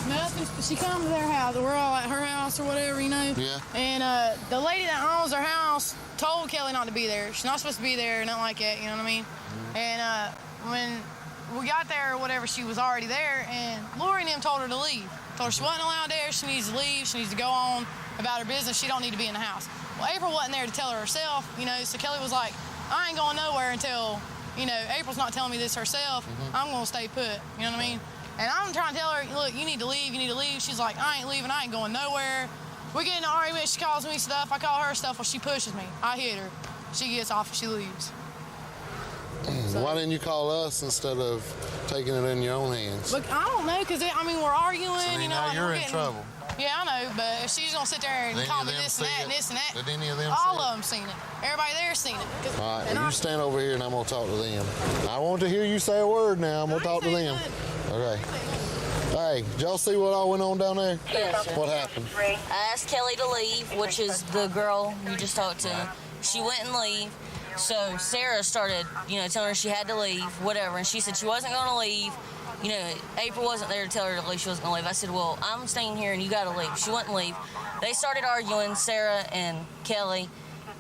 Nothing. She come to their house. We're all at her house or whatever, you know. Yeah. And the lady that owns her house told Kelly not to be there. She's not supposed to be there, nothing like that. You know what I mean? Mm-hmm. And when we got there or whatever, she was already there, and Lori and them told her to leave. Told her she wasn't allowed there. She needs to leave. She needs to go on about her business. She don't need to be in the house. Well, April wasn't there to tell her herself, you know. So Kelly was like, I ain't going nowhere until, you know, April's not telling me this herself. I'm gonna stay put. You know what I mean? And I'm trying to tell her, look, you need to leave, you need to leave. She's like, I ain't leaving, I ain't going nowhere. We get in an argument, she calls me stuff, I call her stuff, well, she pushes me. I hit her. She gets off and she leaves. Why didn't you call us instead of taking it in your own hands? Look, I don't know, because, I mean, we're arguing, So you know. now and you're we're in getting- trouble. Yeah, I know, but if she's gonna sit there and Did call any me of them this and see that it? and this and that. Did any of them All see of them seen it. Everybody there seen it. All right, And well, you stand over here and I'm gonna talk to them. I want to hear you say a word now. I'm gonna talk to them. Okay. Hey, did y'all see what all went on down there? Yes. What happened? I asked Kelly to leave, which is the girl you just talked to. She wouldn't leave. So Sarah started, you know, telling her she had to leave, whatever. And she said she wasn't going to leave. You know, April wasn't there to tell her to leave. She wasn't going to leave. I said, well, I'm staying here and you got to leave. She wouldn't leave. They started arguing, Sarah and Kelly.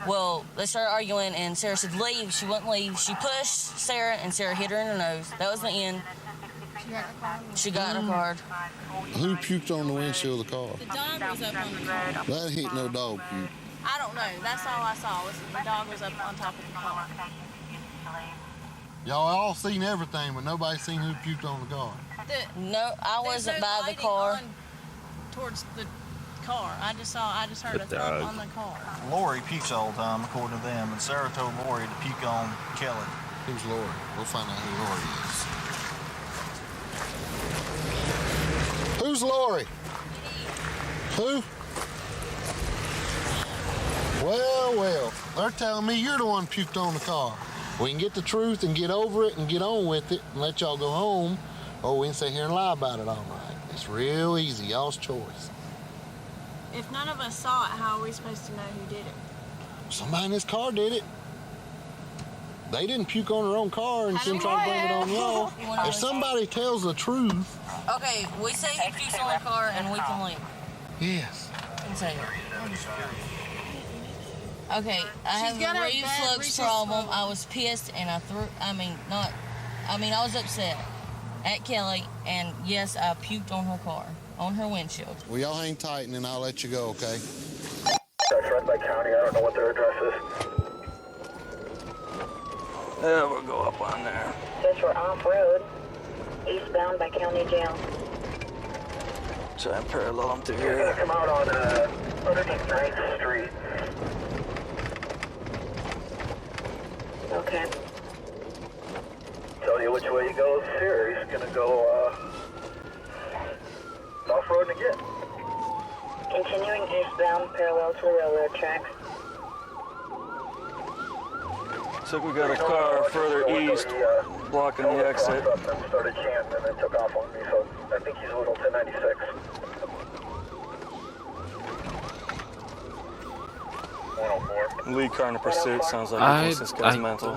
Well, they started arguing and Sarah said leave. She wouldn't leave. She pushed Sarah and Sarah hit her in the nose. That was the end. She got in her car. Who puked on the windshield of the car? The dog was up on the car. That ain't no dog puke. I don't know. That's all I saw. Was the dog was up on top of the car. Y'all all seen everything, but nobody seen who puked on the car. No, I wasn't by the lighting car. on towards the car. I just heard a thump on the car. Lori pukes all the time, according to them, and Sarah told Lori to puke on Kelly. Who's Lori? We'll find out who Lori is. Who's Lori? Who? Well, they're telling me you're the one puked on the car. We can get the truth and get over it and get on with it and let y'all go home, or we can sit here and lie about it all night. It's real easy, y'all's choice. If none of us saw it, how are we supposed to know who did it? Somebody in this car did it. They didn't puke on their own car and then try to blame it on y'all. If somebody tells the truth... Okay, we say he pukes on the car and we can leave. Yes. Say it. Okay, I have a reflux problem. I was pissed and I was upset at Kelly, and yes, I puked on her car, on her windshield. Well, y'all hang tight and then I'll let you go, okay? That's right by county. I don't know what their address is. Yeah, we'll go up on there. Since we're off-road, eastbound by county jail. Try and parallel them through You're here. gonna come out on underneath 9th Street. Okay. Tell you which way he goes here. He's gonna go off-road again. Continuing eastbound parallel to the railroad tracks. Looks like we got a car further east blocking the exit. Started chanting and then took off on me, so I think he's a little 1096. Lead car in pursuit. Sounds like he thinks this guy's mental.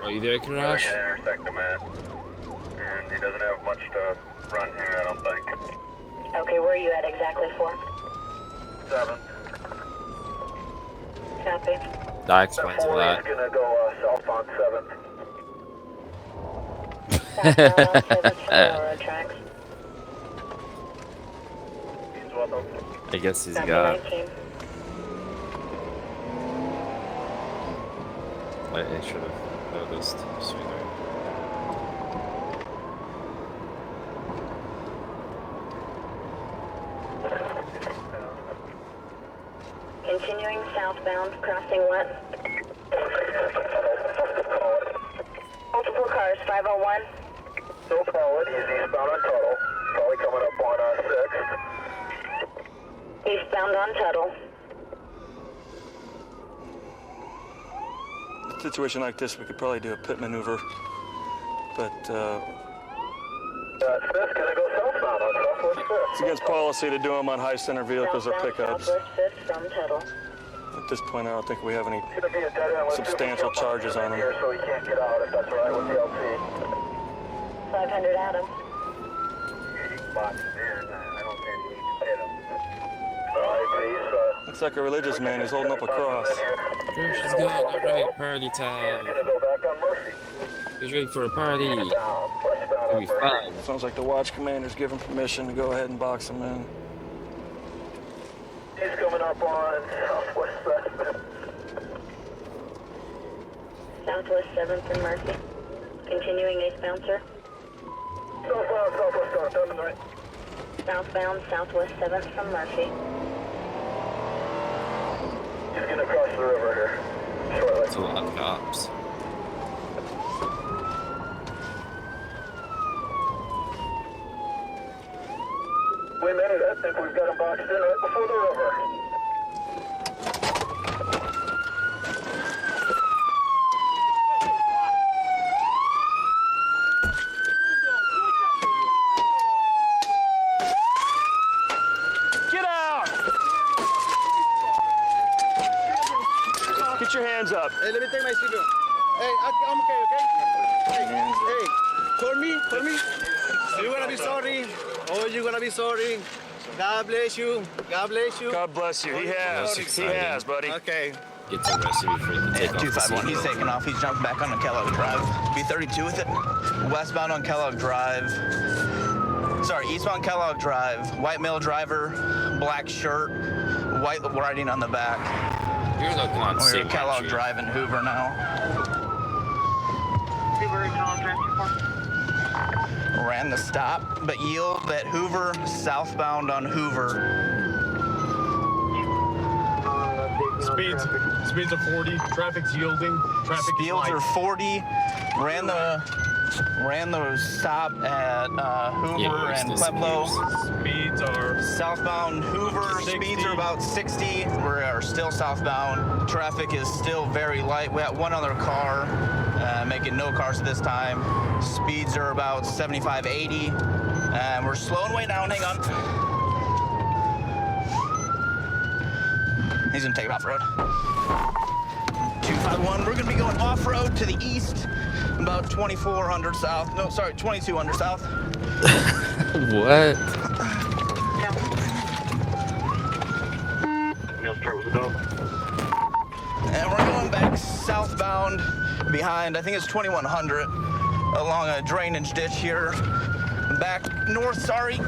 Are you there, Karash? Intersect him at, and he doesn't have much to run here, I don't think. Okay, where are you at exactly for? 7. Copy. That explains a lot. He's gonna go south on 7th. Southbound on 7th from railroad tracks. He's welcome. I guess he's Copy, got. 19. I should have noticed sooner. Continuing southbound, crossing what? Multiple cars, 501. No problem. He's eastbound on Tuttle. Probably coming up on 6th. Eastbound on Tuttle. In a situation like this, we could probably do a pit maneuver, but Fifth gonna go southbound on Southwest 5th. it's against policy to do them on high center vehicles or pickups. Southwest 5th from Tuttle. At this point, I don't think we have any Gonna be a dead end. substantial charges on him. Here, so he can't get out if that's right with the LT. 500 Adams. Looks like a religious man. He's holding up a cross. Church is good. All right, party time. He's ready for a party. It'll be fun. Sounds like the watch commander's given permission to go ahead and box him in. He's coming up on Southwest 7th. Southwest 7th and Murphy. Continuing eastbound, sir. Southbound, Southwest 7th, right? Southbound, Southwest 7th from Murphy. He's gonna cross the river here shortly. That's a lot of cops. Wait a minute, I think we've got him boxed in right before the river. Get out! Get your hands up. Hey, let me take my seatbelt. Hey, I'm okay, okay? Hey, for me, you're gonna be sorry. Oh, you're gonna be sorry. God bless you. God bless you. God bless you. He has. He has, buddy. Okay. Gets arrested before he can take off the 251, he's seatbelt. taking off. He's jumping back on Kellogg Drive. B32 with it. Westbound on Kellogg Drive. Sorry, eastbound Kellogg Drive. White male driver, black shirt, white writing on the back. You're looking on We're Seymour Kellogg Street. Drive in Hoover now. ran the stop, but yield at Hoover, southbound on Hoover. Speeds are 40. Traffic's yielding. Traffic Speeds are 40. Ran the stop at Hoover and Pueblo. Speeds are southbound Hoover. 60. Speeds are about 60. We are still southbound. Traffic is still very light. We got one other car, making no cars this time. Speeds are about 75, 80. And we're slowing way down. Hang on. He's gonna take it off road. 251, we're gonna be going off road to the east, about 2400 south. No, sorry, 2200 south. What? And we're going back southbound behind, I think it's 2100, along a drainage ditch here. Back north, sorry.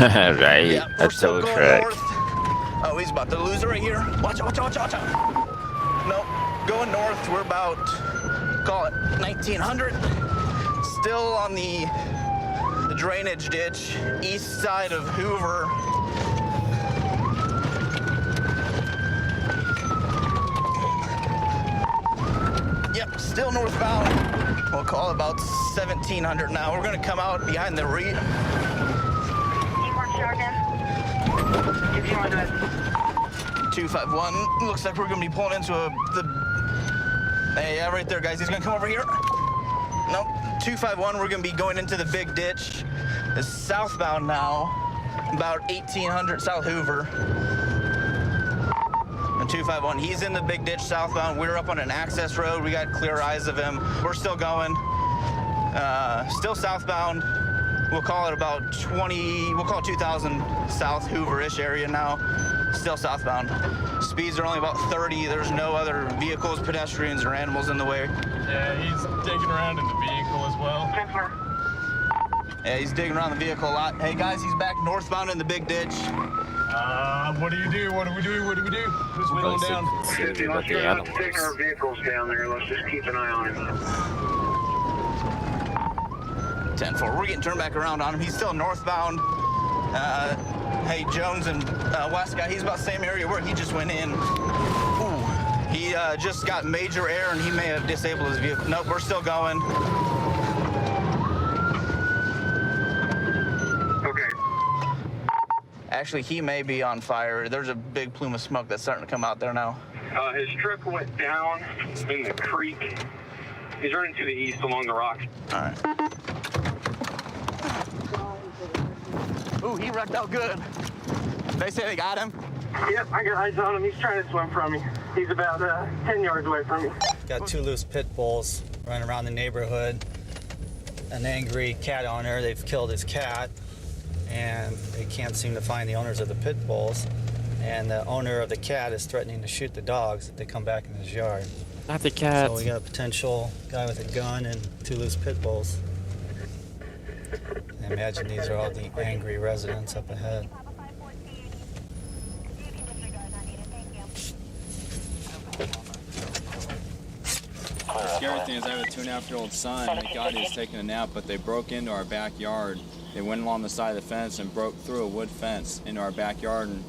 Right, Yeah, that's so going correct. north. Oh, he's about to lose it right here. Watch out, watch out, watch out, watch out. Nope, going north, we're about, call it 1900. Still on the drainage ditch, east side of Hoover. Yep, still northbound. We'll call it about 1700 now. We're gonna come out behind the 251. Looks like we're gonna be pulling into yeah, right there, guys. He's gonna come over here. Nope. 251. We're gonna be going into the big ditch. It's southbound now, about 1800 South Hoover. And 251. He's in the big ditch southbound. We're up on an access road. We got clear eyes of him. We're still going. Still southbound. We'll call it about 20, we'll call it 2000 South Hoover-ish area now. Still southbound. Speeds are only about 30. There's no other vehicles, pedestrians, or animals in the way. Yeah, he's digging around in the vehicle as well. Yeah, he's digging around the vehicle a lot. Hey guys, he's back northbound in the big ditch. What do you do? What do we do? What do we do? Who's whittling down? Let's try not to take our vehicles down there. Let's just keep an eye on him. 10-4. We're getting turned back around on him. He's still northbound. Hey, Jones and West guy, he's about the same area where he just went in. Ooh. He just got major air and he may have disabled his vehicle. Nope, we're still going. Okay. Actually, he may be on fire. There's a big plume of smoke that's starting to come out there now. His truck went down in the creek. He's running to the east along the rocks. All right. Ooh, he wrecked out good. They say they got him? Yep, I got eyes on him. He's trying to swim from me. He's about 10 yards away from me. Got two loose pit bulls running around the neighborhood. An angry cat owner, they've killed his cat, and they can't seem to find the owners of the pit bulls. And the owner of the cat is threatening to shoot the dogs if they come back in his yard. Not the cats. So we got a potential guy with a gun and two loose pit bulls. I imagine these are all the angry residents up ahead. The scary thing is I have a 2.5-year-old son. Thank God he was taking a nap, but they broke into our backyard. They went along the side of the fence and broke through a wood fence into our backyard, and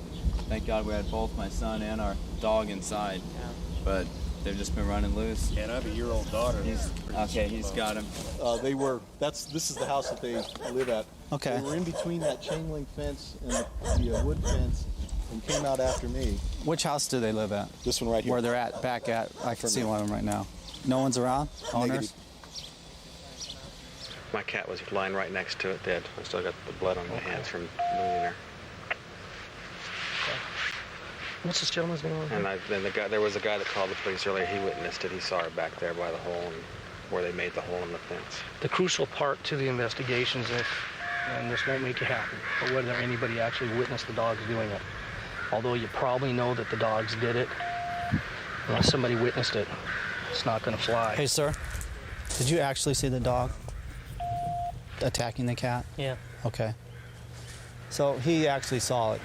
thank God we had both my son and our dog inside. But they've just been running loose. Yeah, and I have a year-old daughter. He's got him. This is the house that they live at. Okay. They were in between that chain link fence and the wood fence and came out after me. Which house do they live at? This one right here. Where they're at, back at, I can see one of them right now. No one's around? Owners? My cat was lying right next to it dead. I still got the blood on my hands from moving her. What's this gentleman's name? And then there was a guy that called the police earlier. He witnessed it. He saw her back there by the hole and where they made the hole in the fence. The crucial part to the investigations is, and this won't make you happy, but whether anybody actually witnessed the dogs doing it. Although you probably know that the dogs did it, unless somebody witnessed it, it's not going to fly. Hey, sir, did you actually see the dog attacking the cat? Yeah. Okay. So he actually saw it.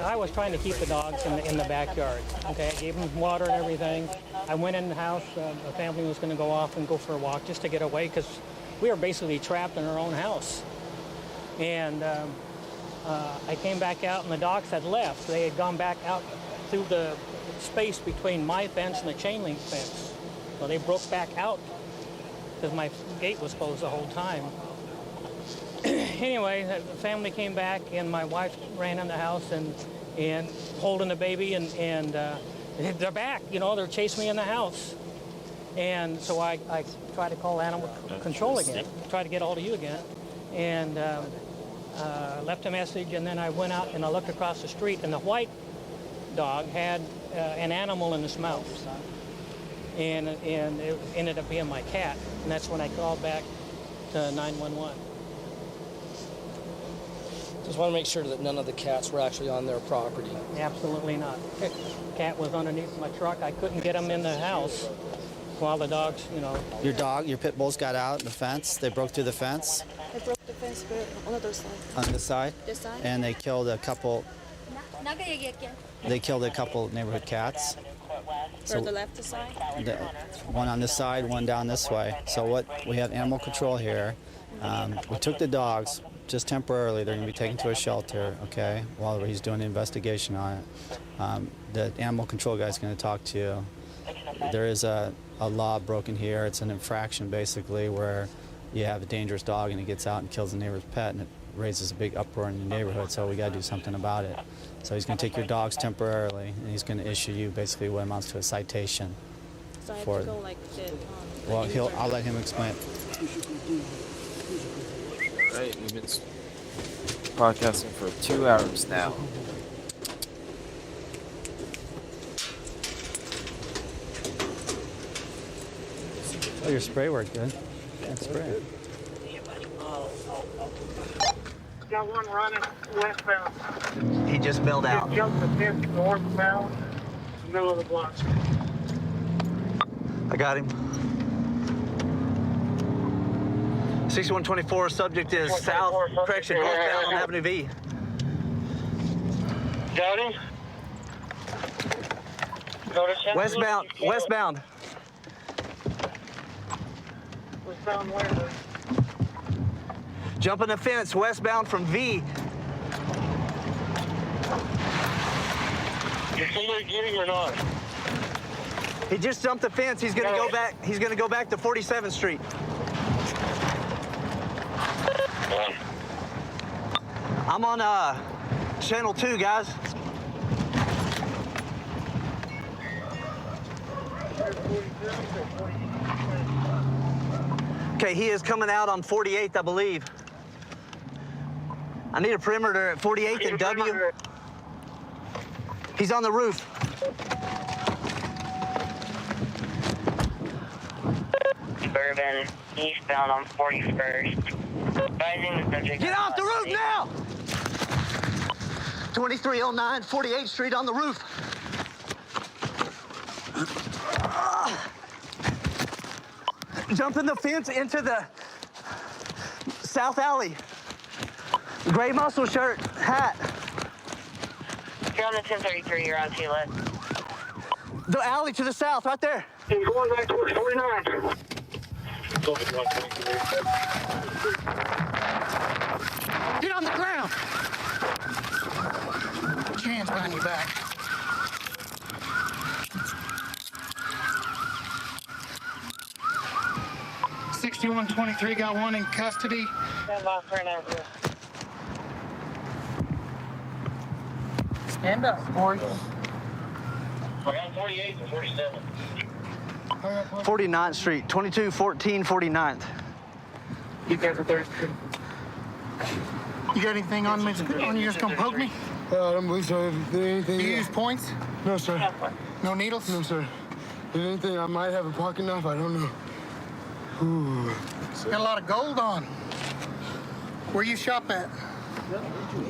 I was trying to keep the dogs in the backyard. Okay, I gave them water and everything. I went in the house. The family was going to go off and go for a walk just to get away because we were basically trapped in our own house. And I came back out and the dogs had left. They had gone back out through the space between my fence and the chain link fence. So they broke back out because my gate was closed the whole time. Anyway, the family came back and my wife ran in the house and holding the baby and they're back, you know, they're chasing me in the house. And so I tried to call animal control again, try to get hold of you again. And left a message, and then I went out and I looked across the street, and the white dog had an animal in his mouth. And it ended up being my cat, and that's when I called back to 911. Just want to make sure that none of the cats were actually on their property. Absolutely not. Cat was underneath my truck. I couldn't get him in the house while the dogs, you know. Your pit bulls got out the fence. They broke through the fence. They broke the fence, but on the other side. On this side. This side. And they killed a couple. They killed a couple neighborhood cats. So the left side. One on this side, one down this way. So we have animal control here. We took the dogs just temporarily. They're going to be taken to a shelter, okay, while he's doing an investigation on it. The animal control guy's going to talk to you. There is a law broken here. It's an infraction, basically, where you have a dangerous dog and it gets out and kills the neighbor's pet, and it raises a big uproar in the neighborhood, so we got to do something about it. So he's going to take your dogs temporarily, and he's going to issue you basically what amounts to a citation. So I have for to go like the, well, I'll let him explain it. Right, we've been podcasting for 2 hours now. Oh, your spray worked good. Good spray. Got one running westbound. He just bailed out. He jumped the fence northbound, middle of the block. I got him. 6124, subject is south, correction, northbound on Avenue V. Got him? Westbound, westbound. Westbound where? Jumping the fence, westbound from V. Did somebody get him or not? He just jumped the fence. He's gonna go back. He's gonna go back to 47th Street. I'm on channel 2, guys. Okay, he is coming out on 48th, I believe. I need a perimeter at 48th and W. He's on the roof. Suburban, eastbound on 41st. Get off the roof now! 2309 48th Street on the roof. Jumping the fence into the south alley. Gray muscle shirt, hat. You're on the 1033, you're on Tila. The alley to the south, right there. He's going back towards 49. Get on the ground. Put your hands behind your back. $6123 got one in custody. Stand by for an answer. Stand up, boys. We're on 48th and 47th. 49th Street, 2214 49th. You guys are 32. You got anything on me? On you just gonna poke me? I don't believe so. Anything? You use points? No, sir. No needles? No, sir. If anything, I might have a pocket knife. I don't know. Ooh. Got a lot of gold on. Where you shop at?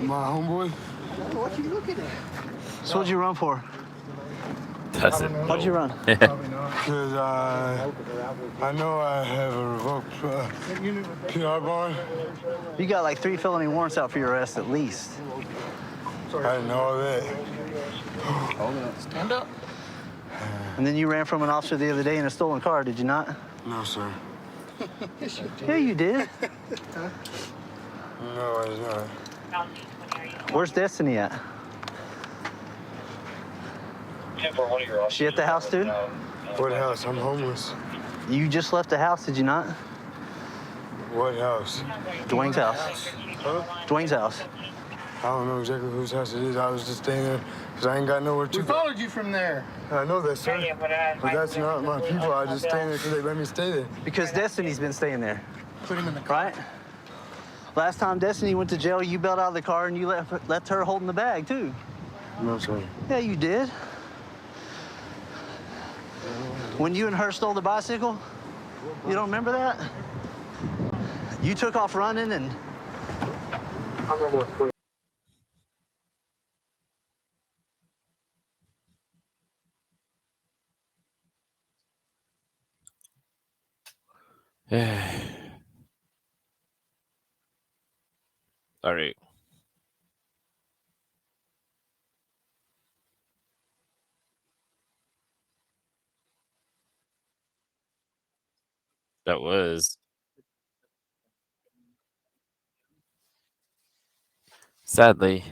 My homeboy. What you looking at? So what'd you run for? Doesn't. How'd you run? Because I know I have a revoked PR bond. You got like 3 felony warrants out for your arrest at least. I didn't know all that. Hold up. Stand up. And then you ran from an officer the other day in a stolen car, did you not? No, sir. Yeah, you did. No, I did not. Where's Destiny at? She at the house, too? What house? I'm homeless. You just left the house, did you not? What house? Dwayne's house. Huh? Dwayne's house. I don't know exactly whose house it is. I was just staying there because I ain't got nowhere to We go. followed you from there. I know that, sir. But that's not my people. I just staying there because they let me stay there. Because Destiny's been staying there. Put him in the car. Right? Last time Destiny went to jail, you bailed out of the car and you left her holding the bag, too. No, sir. Yeah, you did. When you and her stole the bicycle, you don't remember that? You took off running and... All right. That was sadly